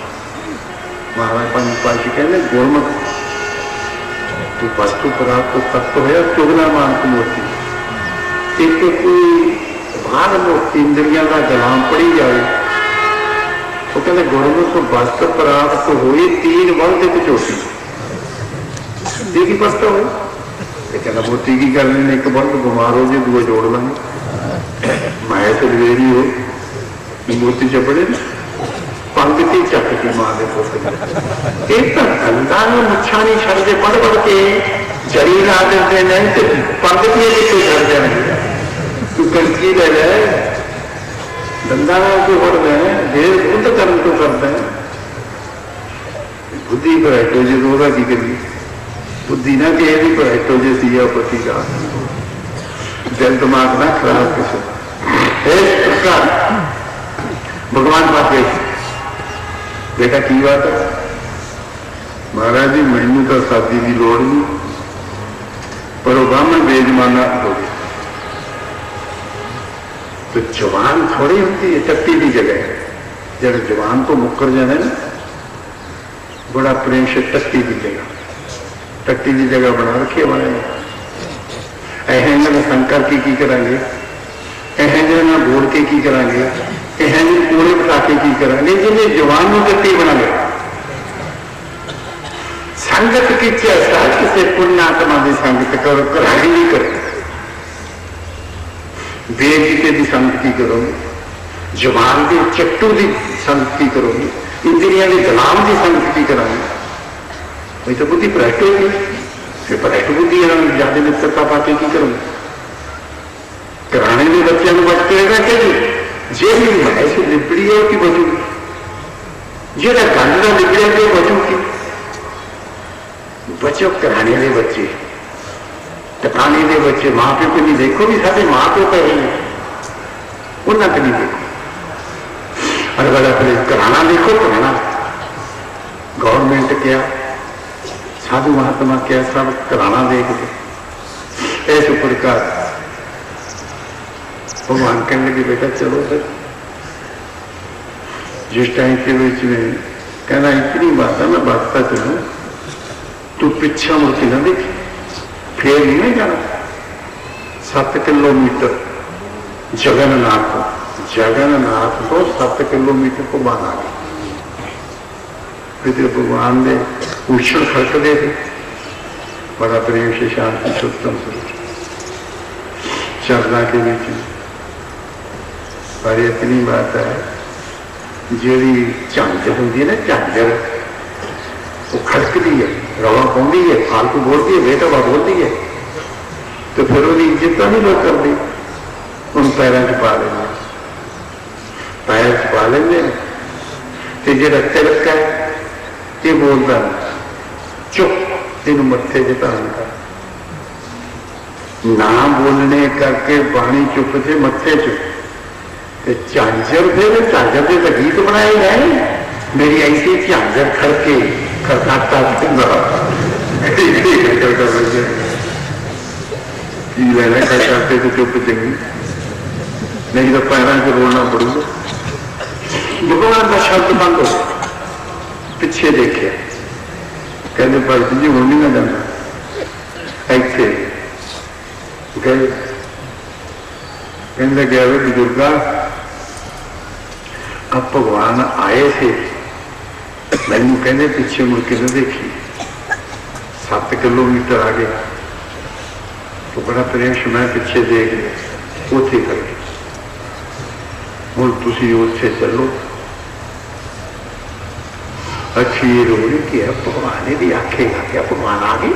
महाराज पंज पातशाह कहते गुरमुख तो वस्तु प्राप्त तत्व होया चुगना मानक मूर्ति। एक कोई बाहर मूर्ति इंद्रिया का गुलाम पड़ी जाए वो कहते गुरमुख वस्तु प्राप्त होई 3 बल एक चोटी देखी वस्तु हो कहना मोती की गल नहीं। एक बंद बीमार हो जाए दूआ जोड़ लेंगे मैं तो लवेरी हो मोती चपड़े पंगती चकती मां के पुत एक गंदा मुछा नहीं छड़ते पढ़ पढ़ के जरी ला देते नहीं तो पंगती कितने छड़ जाएंगे। तू कलकी ले जाए दंदा को पढ़ रहे देर बुद्ध कर्म को करते हैं बुद्धि को हटो जी रोगा की करिए बुद्धि ना कि यही पर हटो जैसी पति का दिल दिमाग ना खराब किसी इस प्रकार भगवान बात बेटा की बात है महाराज जी मैनू तो शादी की लोड़ नहीं पर वो ब्राह्मण बेजमाना हो गया तो जवान थोड़ी होती है टट्टी की जगह जब जवान तो मुकर जाने ना बड़ा प्रेम से टट्टी की जगह टट्टी की जगह बना रखी बने एहेंगे शंकर की करांगे एहेंगे ना बोल के की करांगे एहेंगे पूरे पटाखे की करांगे जिन्हें जवान में टट्टी बना गया। संगत की चर्चा किसी पुण्यात्मा की संगत करो कराही नहीं करते बेजीते की संगत की करोगे जवान की चट्टू की संगत की करोगे इंद्रिया के गुलाम की संगत की करांगे वही तो बुद्धि भ्रष्ट होगी फिर भ्रष्ट बुद्धि ज्यादा मित्रता पाके की करूंगी कराने के बच्चे बच के रखे जे भी ऐसी लिपड़ी है कि बचूगी जो गंद का लिपड़िया के बचूगी बचो कराने के बच्चे टकाने के बच्चे माँ प्यो को नहीं देखो भी सारे माँ प्यो का ही उन्हें नहीं देखो और बड़ा फिर कराना देखो कराना गवर्नमेंट क्या साधु महात्मा क्या सब कराना देखते ऐसे प्रकार भगवान कहने लगे बेटा चलो सर जिस टाइम के बीच में कहना इतनी बात है मैं बातता चलू तू पीछा मुड़ के ना देख फिर नहीं जाना 7 किलोमीटर जगन्नाथ जगन्नाथ तो 7 किलोमीटर को बाहर आ गए। फिर भगवान ने उछल खड़कते थे, बड़ा प्रेम से शांति सुतम चरना के बीच। पर इतनी बात है, जी झांझर होंगी ना, झांझर वो खड़कती है, रवा पाँदी है, फालतू बोलती है, बेटा बोलती है, तो फिर वो इज्जत नहीं लोग कर दी, उन पैरों च पा लेंगे, पैर च पा लेंगे। तो जो तिलक है ये बोलता चुप, इन मत्थे च धारण कर, ना बोलने करके बाणी चुप थे मत्थे च। झांझर फिर झांझर से गीत बनाए गए, मेरी ऐसी झांझर खड़के खड़काता लेना खड़काते तो चुप चंगी, नहीं तो पैरों से बोलना पड़ूगा। भगवान का शब्द बंद हो, पिछे देखे, कहते भगत जी हूं नहीं ना जाना, इतने गए, कहने गया वे बुजुर्गा अब भगवान आए थे, मैनू कहने पीछे मुड़ के न देखी, 7 किलोमीटर आ गए, तो बड़ा प्रेम से मैं पीछे देख लिया, उथे कर गए, मुड़ तुसी उथे चलो। अखीर होनी कि भगवान ने भी आखेगा क्या भगवान आ गए?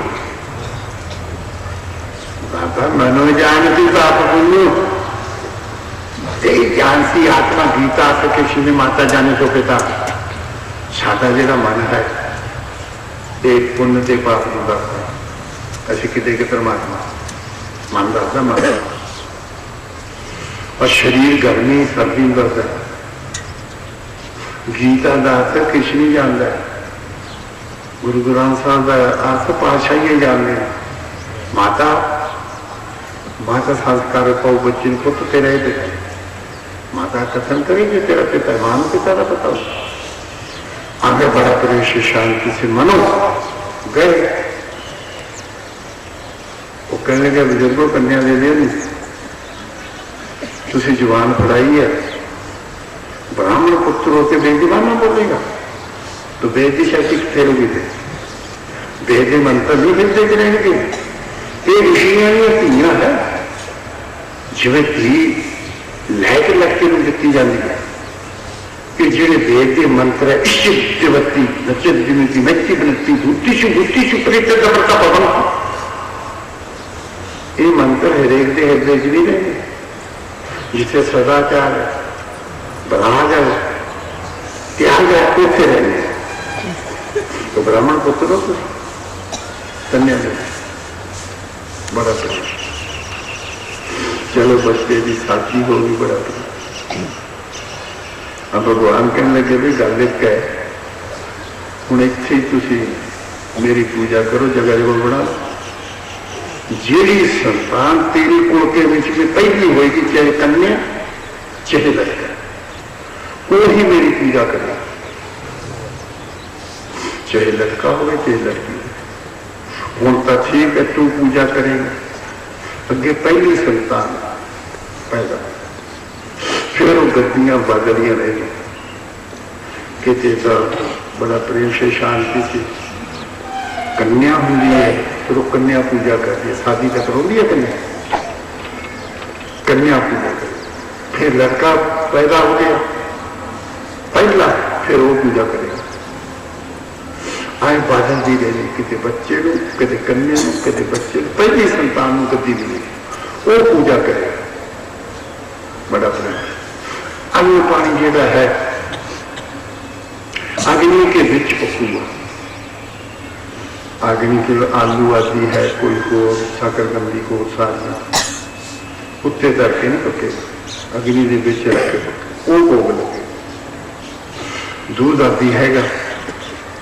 बाबा मनो जानती बाप बोलो, ज्ञान सी आत्मा गीता से किसी ने माता जाने तो पिता, सादा जेड़ा मन है एक पुण्य के पाप को दसदा, असी किते के परमात्मा मन दसदा मन, और शरीर गर्मी सर्दी दसदा, गीता का अर्थ किस नहीं जानता, गुरु ग्रंथ साहब का अर्थ पातशाही ही जानते हैं। माता माता संस्कार पाओ बच्चे को तो तेरा ही पिता, माता कथन करेगी तेरा पिता, मान पिता का पता हो। आगे बड़ा प्रवेश शांति से मनो गए, वो कहने के बुजुर्गों कन्या दे देनी, तुसी जवान पढ़ाई है, ब्राह्मण पुत्र होकर बेदीवाना बोलेगा तो वेद की शक्ति कितने होगी थे, वेद के मंत्र नहीं मिलते रहेंगे। ये ऋषियां धियां है, जिवें धी लैके लड़के दी जाती है कि जेडे वेद के मंत्र है, इष्टवती नचत जिनती मैची बनती बुद्धिशु प्रेत का पवन, ये मंत्र हरेक के हृदय च नहीं रहेंगे, जिसे सदाचार है, बराज है, त्याग है, उसे रहने। तो ब्राह्मण पुत्र हो, कन्या दे बड़ा प्रेम, चलो बच्चे की साथी होगी, बड़ा प्रेम। अब भगवान कहने लगे भी गल एक है, हूँ इत्थे ही तुसी मेरी पूजा करो, जगह जगह बना, जेड़ी संतान तेरी कुल के बीच में पहली होगी, चाहे कन्या चाहे लड़का, वो ही मेरी पूजा करे, चाहे लड़का हो चाहे लड़की हो। हूं तो ठीक है तू पूजा करेगा, अगे पहली संतान पैदा, फिर वो गद्दियां बदलियां रहेगी, किसी का बड़ा प्रेम से शांति से कन्या होंगी है, फिर वो कन्या पूजा करती है, शादी तक रोती है कन्या पूजा कर, फिर लड़का पैदा हो गया पहला, फिर वो पूजा करेगा, आए बादल दी रही, किसी बच्चे को कदे कन्या को कदे बच्चे को, पहली संतान को कदी मिली वो पूजा करेगा, बड़ा प्रेम। अग्नि पानी जेड़ा है अग्नि के बीच पकूगा, अग्नि के आलू आदि है, कोई हो शकरकंदी को सारी उत्ते धरके नहीं पकेगा, अग्नि के बीच रख के वो भोग लगे। दूध आदि हैगा,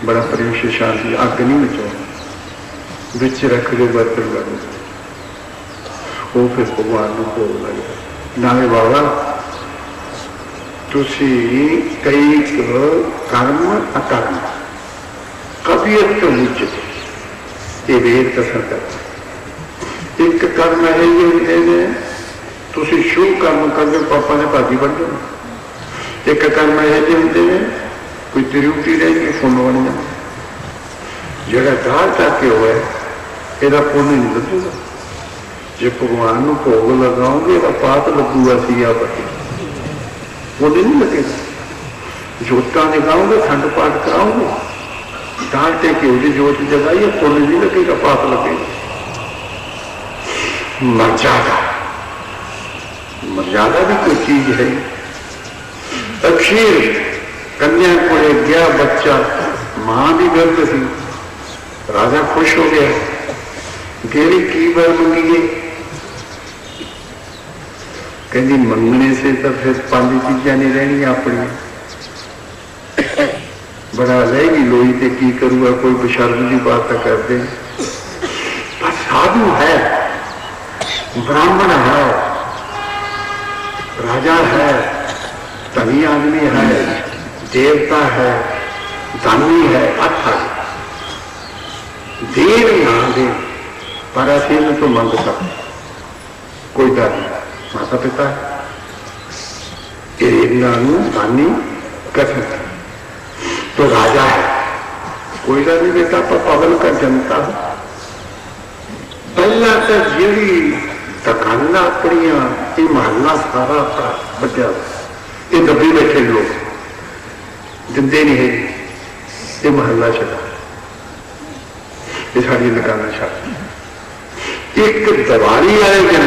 बड़ा प्रेम से शांति अग्नि में चो बिच रख के बर्तन बन, वो फिर भगवान को भोग लगे। नाले बाबा तुसी कई कर्म अकर्म कबियत तो मुझे ये वेद कसर करता, एक कर्म है ये तुसी शुभ कर्म करके पापा ने भागी बढ़ जाना। एक कर्म यह होंगे ने कोई त्रिउटी रहेगी पुण्य बन जाए, जोड़ा दाल चाके हुआ यदा पुण्य नहीं लगेगा। जो भगवान को भोग लगाओगे तो पाप लगूगा सिया पति, पुण्य नहीं लगेगा। जोता जगाओगे, खंड पाठ कराओगे, दाल टेके हो जोत जगाइए, पुण्य नहीं लगेगा, पाप लगेगा। मर्यादा, मर्यादा भी कोई चीज है। अखीर कन्या को गया बच्चा, मां भी गर्भ थी, राजा खुश हो गया। गेरी की बार मंगी, कहती मंगने से तो फिर 5 चीजा नहीं रहनी अपनी, बड़ा रहेगी लोई ते की करूगा, कोई बशर्म की बात तो कर दे। पर साधु है, ब्राह्मण है, राजा है, धनी आदमी है, देवता है, दानी है, अच्छा देव ना दे पर असीम तो मंग सकते, कोई डर नहीं। माता पिता दानी कथन तो राजा है, कोई डर नहीं बेटा, पर पवन का जनता पहला तो जी दुकाना अपनिया ये महल्ला सारा अपना बचा, ये दबे बैठे लोग दिंदे नहीं है, ये महल्ला चला, ये साड़ी दुकाना छड़। एक दिवाली आए दिन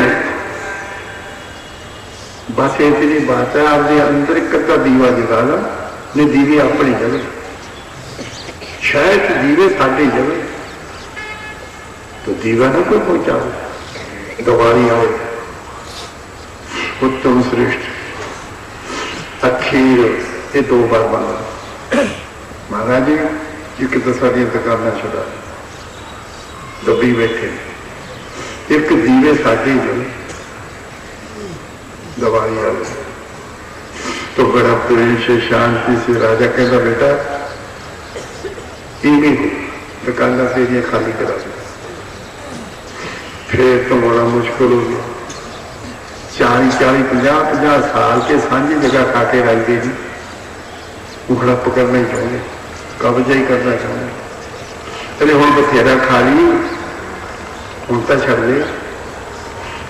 बस इतनी बात है, आपके अंदर एक अद्धा दीवा जगा ला, ने दीवे अपनी जगह, शायद दीवे साड़ी जगह, तो दीवा ना कोई पहुंचा। दिवाली आए उत्तम श्रेष्ठ अखीर ये 2 बार बना। महाराज जी एक तो साड़ी दुकाना छुड़ा दबी बैठे, एक दीवे साड़ी जगह, दिवाली आए तो बड़ा प्रेम से शांति से राजा कहता बेटा ये दुकाना से ये खाली करा दो। फिर तो बड़ा मुश्किल हो गया, 40-40, 50-50 साल के सांझी जगह खाके रख दे जी, उखड़ा पकड़ना ही चाहूंगे, कब्जा ही करना चाहूंगे। अरे हम बथेरा खा ली, हम तो छड़ दे,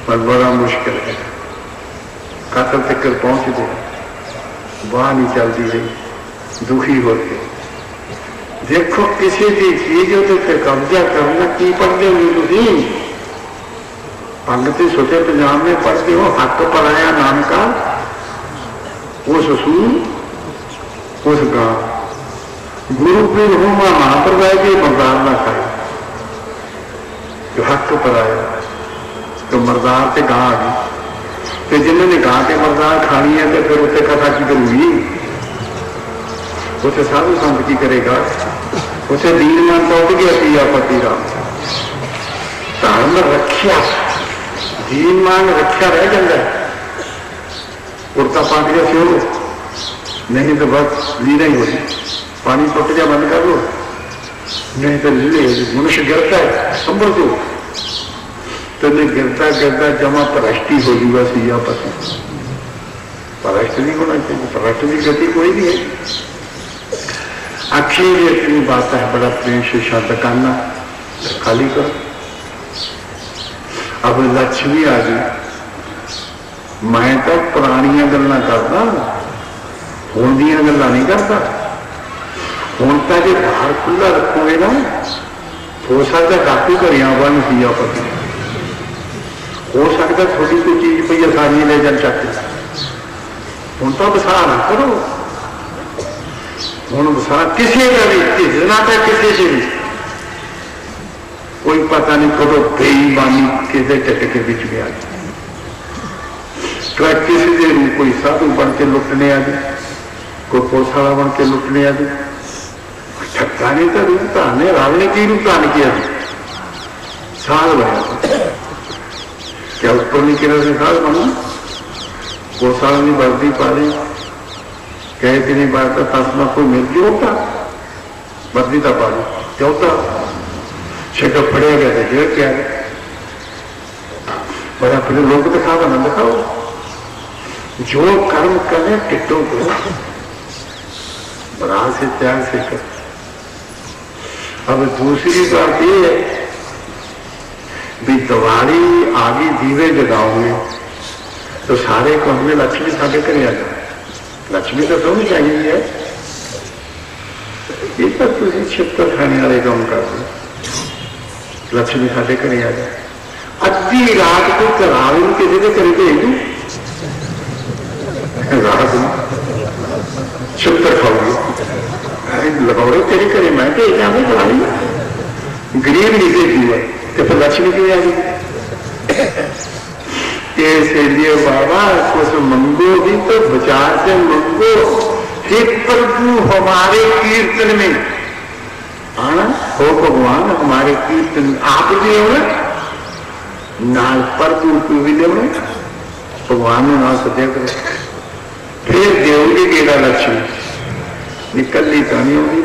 पर बड़ा मुश्किल है, कातल तक पहुंच गए, बाह नहीं चलती रही, दुखी होते। देखो किसी भी चीज उत्ते कब्जा करना की पढ़ते हो तुम, पंगती सोचे पंजाब में पढ़ते हो, हक पराया नाम का उस सूर उस गांव, गुरु पीर हो महाप्रदाय के मरदार ना खाए, जो हक पराया तो मरदार से गां आ गई, तो जिन्होंने गां के मरदार खानी है तो फिर उत्ते कथा की करूंगी, उसे साधु संत की करेगा, उसे दीन मान तो गया पिया पति राम, धर्म रक्षा दीन मान रक्षा रह जाता है, कुर्ता पाट गया से नहीं तो बस लीला ही होती, पानी टुट जा बंद कर लो, नहीं तो लीले मनुष्य गिरता है, संभल दो तो नहीं गिरता गिरता जमा परष्टी हो जाएगा सिया पति, परष्ट नहीं होना चाहिए, परष्ट की गति कोई नहीं है। आखिर इतनी बात है, बड़ा प्रेम से शब्द करना खाली करो। अब लक्ष्मी आ गई, मैं तो पुरानिया गल्लां करदा, हुण दीयां गल्लां नहीं करता। हुण तां जे बाहर खुला रखोगे ना, हो सकता डाकू घरियां बन सिया पति, हो सकता थोड़ी कोई चीज पई सारी ले जान चक, हुण तां बसा ना करो, हुण बसा किसी का भी झिझना पे किसी से भी कोई पता नहीं कदों बेईमानी किसी टिट के बीच में आ गई, किसी के रूप कोई साधु बन के लुटने आ गए, कोई पुलिस वाला बन के लुटने आ गए, ठक्का ने तो रूप धाने रावण की रूप धान किया साल बना, क्या ऊपर नहीं किया साल बना, पुलिस वाला नहीं वर्दी पा ली, कहे कि नहीं बात तस्मा कोई मिल गया होता, वर्दी था पा ली क्या होता, शक्ल पड़ेगा था गिर क्या बड़ा अपने लोग दिखावा ना दिखाओ, जो कर्म करे टिटो को बड़ा से त्याग से कर। अब दूसरी बात ये है भी दिवाली आगे दीवे जगाओगे तो सारे कहोगे लक्ष्मी साढ़े घर आ जाए, लक्ष्मी तो सोनी चाहिए है। ये तो तुम छिप्पर खाने वाले काम कर दो, लक्ष्मी साढ़े घर आ जाए। अद्धी रात को करावे किसी के घर भेज दू, रात छिप्पर खाओगे लगाओ तेरे घरे मैं भेज जाऊंगी करावी, गरीब नहीं भेजूगा तो फिर लक्ष्मी क्यों आ गई। इसलिए बाबा कुछ मंगो भी तो विचार से मंगो, हे प्रभु हमारे कीर्तन में आना हो, भगवान हमारे कीर्तन में आप भी हो ना, प्रभु को भी दो भगवान ने ना सत्या करो, फिर देवोगे केड़ा लक्ष्मी निकली तो नहीं होगी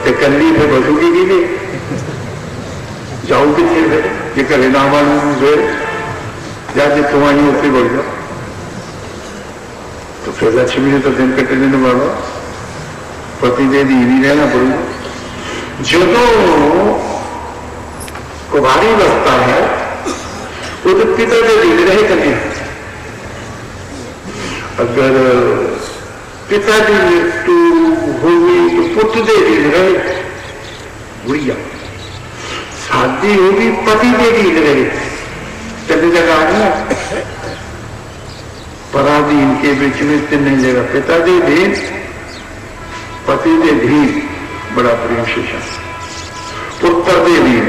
तो कली फिर बसूगी की नहीं जाओ कितने फिर जे घरे ना वालू फिर या जितों आई उत्थे बढ़ जाओ, तो फिर लक्ष्मी ने तो दिन कटने ने बाबा पति दे दी नहीं रहना पड़ू। जो कुमारी बसता है वो तो पिता के दिन रहे कन्या, अगर पिता की मृत्यु होगी तो पुत्र दे दिन रहे बुढ़िया, शादी होगी पति के दिन रहे, तीन जगह है पराधीन के बीच में, तीन जगह पिता दे दीन पति दे धीन बड़ा प्रेम शिक्षा, पुत्र दे दीन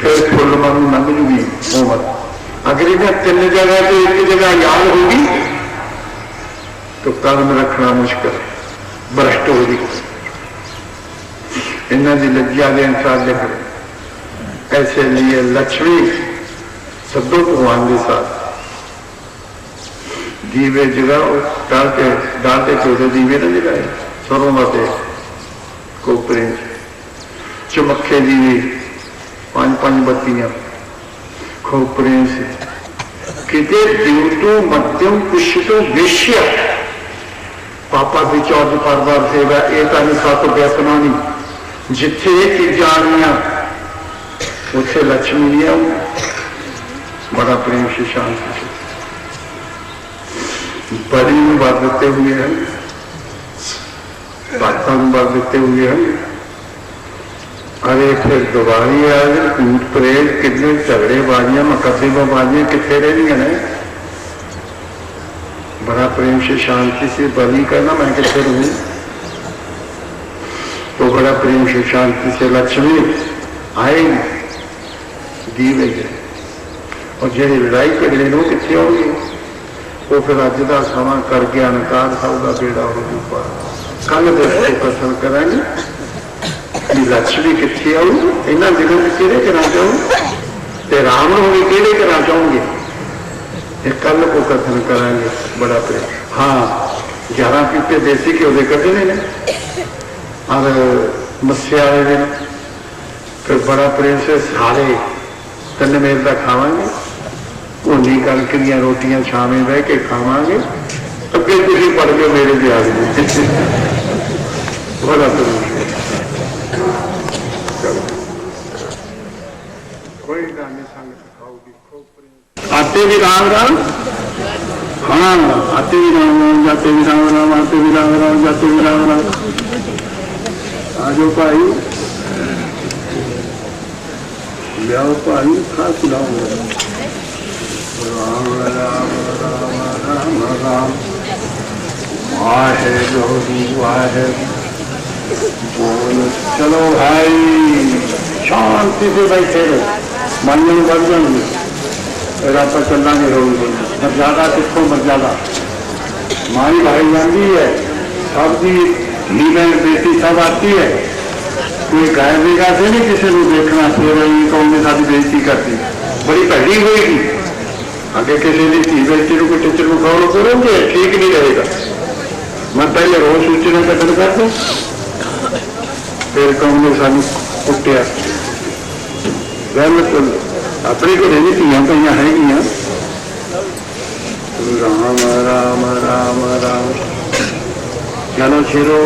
फिर फुल मन लंघ जूगी उम्र। अगर इन्हें तीन जगह तो एक जगह याद होगी तो कदम रखना मुश्किल, भ्रष्ट होगी। इन्हों की लज्जा के अनुसार लिख रहे, ऐसे लिए लक्ष्मी सदो भगवान के साथ दीवे जगाओ, डालते चौदह दीवे न जगाए, सरों वाते कोपरे चमखे दीवे 5-5 बत्तियां खोपरे से किते द्यूतो मध्यम पुष्टो विषय पापा विचौर परवार सेवा एक सात व्यसना नहीं, जिथे एक जानिया उसे लक्ष्मी नहीं आऊ, बड़ा प्रेम से शांति से बड़ी बात देते हुए हैं, बातों बात देते हुए हैं। अरे फिर दोबारी आ गए कूट परेड कितने झगड़े बाजियां मुकदमे बाजियां कितने रही है, बड़ा प्रेम से शांति से बलि करना मैं कितने रहूं, तो बड़ा प्रेम से शांति से लक्ष्मी आए दीवे गए और जो लड़ाई झगड़े नो कितने होगी वो फिर अज का समा कर गया अनकार सब का बेड़ा हो जूगा। कल दोस्तों कथन करेंगे कि लक्ष्मी कितने आऊ, इन्होंने दिनों में किहड़े करना चाहूँ तो राम होगी किहड़े करना चाहूंगे, कल को कथन करेंगे बड़ा प्रेम। हाँ 11 पीपे देसी घ्यो के कटने ने और मस्या वाले दिन फिर बड़ा प्रेम से सारे 3 मेल का खावांगे, भूनी कणक दी रोटियां छावे बह के खावांगे, अगे तुम पढ़ लो मेरे ब्याज में बड़ा प्रेम। कोई गाने संग सिखाओगी आते भी राम राम, हाँ आते भी राम राम, जाते भी राम राम, आते भी राम राम, जाते भी राम राम। आजो भाई लियाओ भाई खा खिलाओ, राम राम राम राम राम, वाहे गुरु वाहे बोल। चलो भाई शांति से बैठे रहो, मन में बढ़ जाएंगे फिर आप चलना रोज मर्यादा कितों मर्यादा माई भाई जाती है, सबकी धी बहन बेटी सब आती है, कोई गाय बेगा से नहीं किसी को देखना फिर कौन ने सारी बेइज्जती करती, बड़ी भैड़ी होगी आगे किसी की धी बेटी को टीचर को फॉलो करोगे ठीक नहीं रहेगा। मैं पहले रोज सूचना कथन कर दूं फिर कौन ने सानू कुटिया, बिल्कुल अपने घरे भी धीआं पईयां हैगियां। राम राम राम राम। चलो शेरो,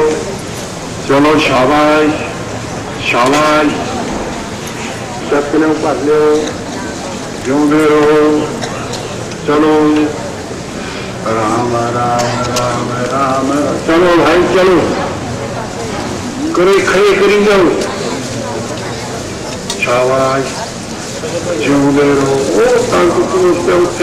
चलो शाबाश शाबाश, चक लो भर लो, जिउंदे रहो। चलो राम राम राम राम, चलो भाई चलो, करे खड़े करी जाओ, शाबाश, जिउंदे रहो। ओ तंग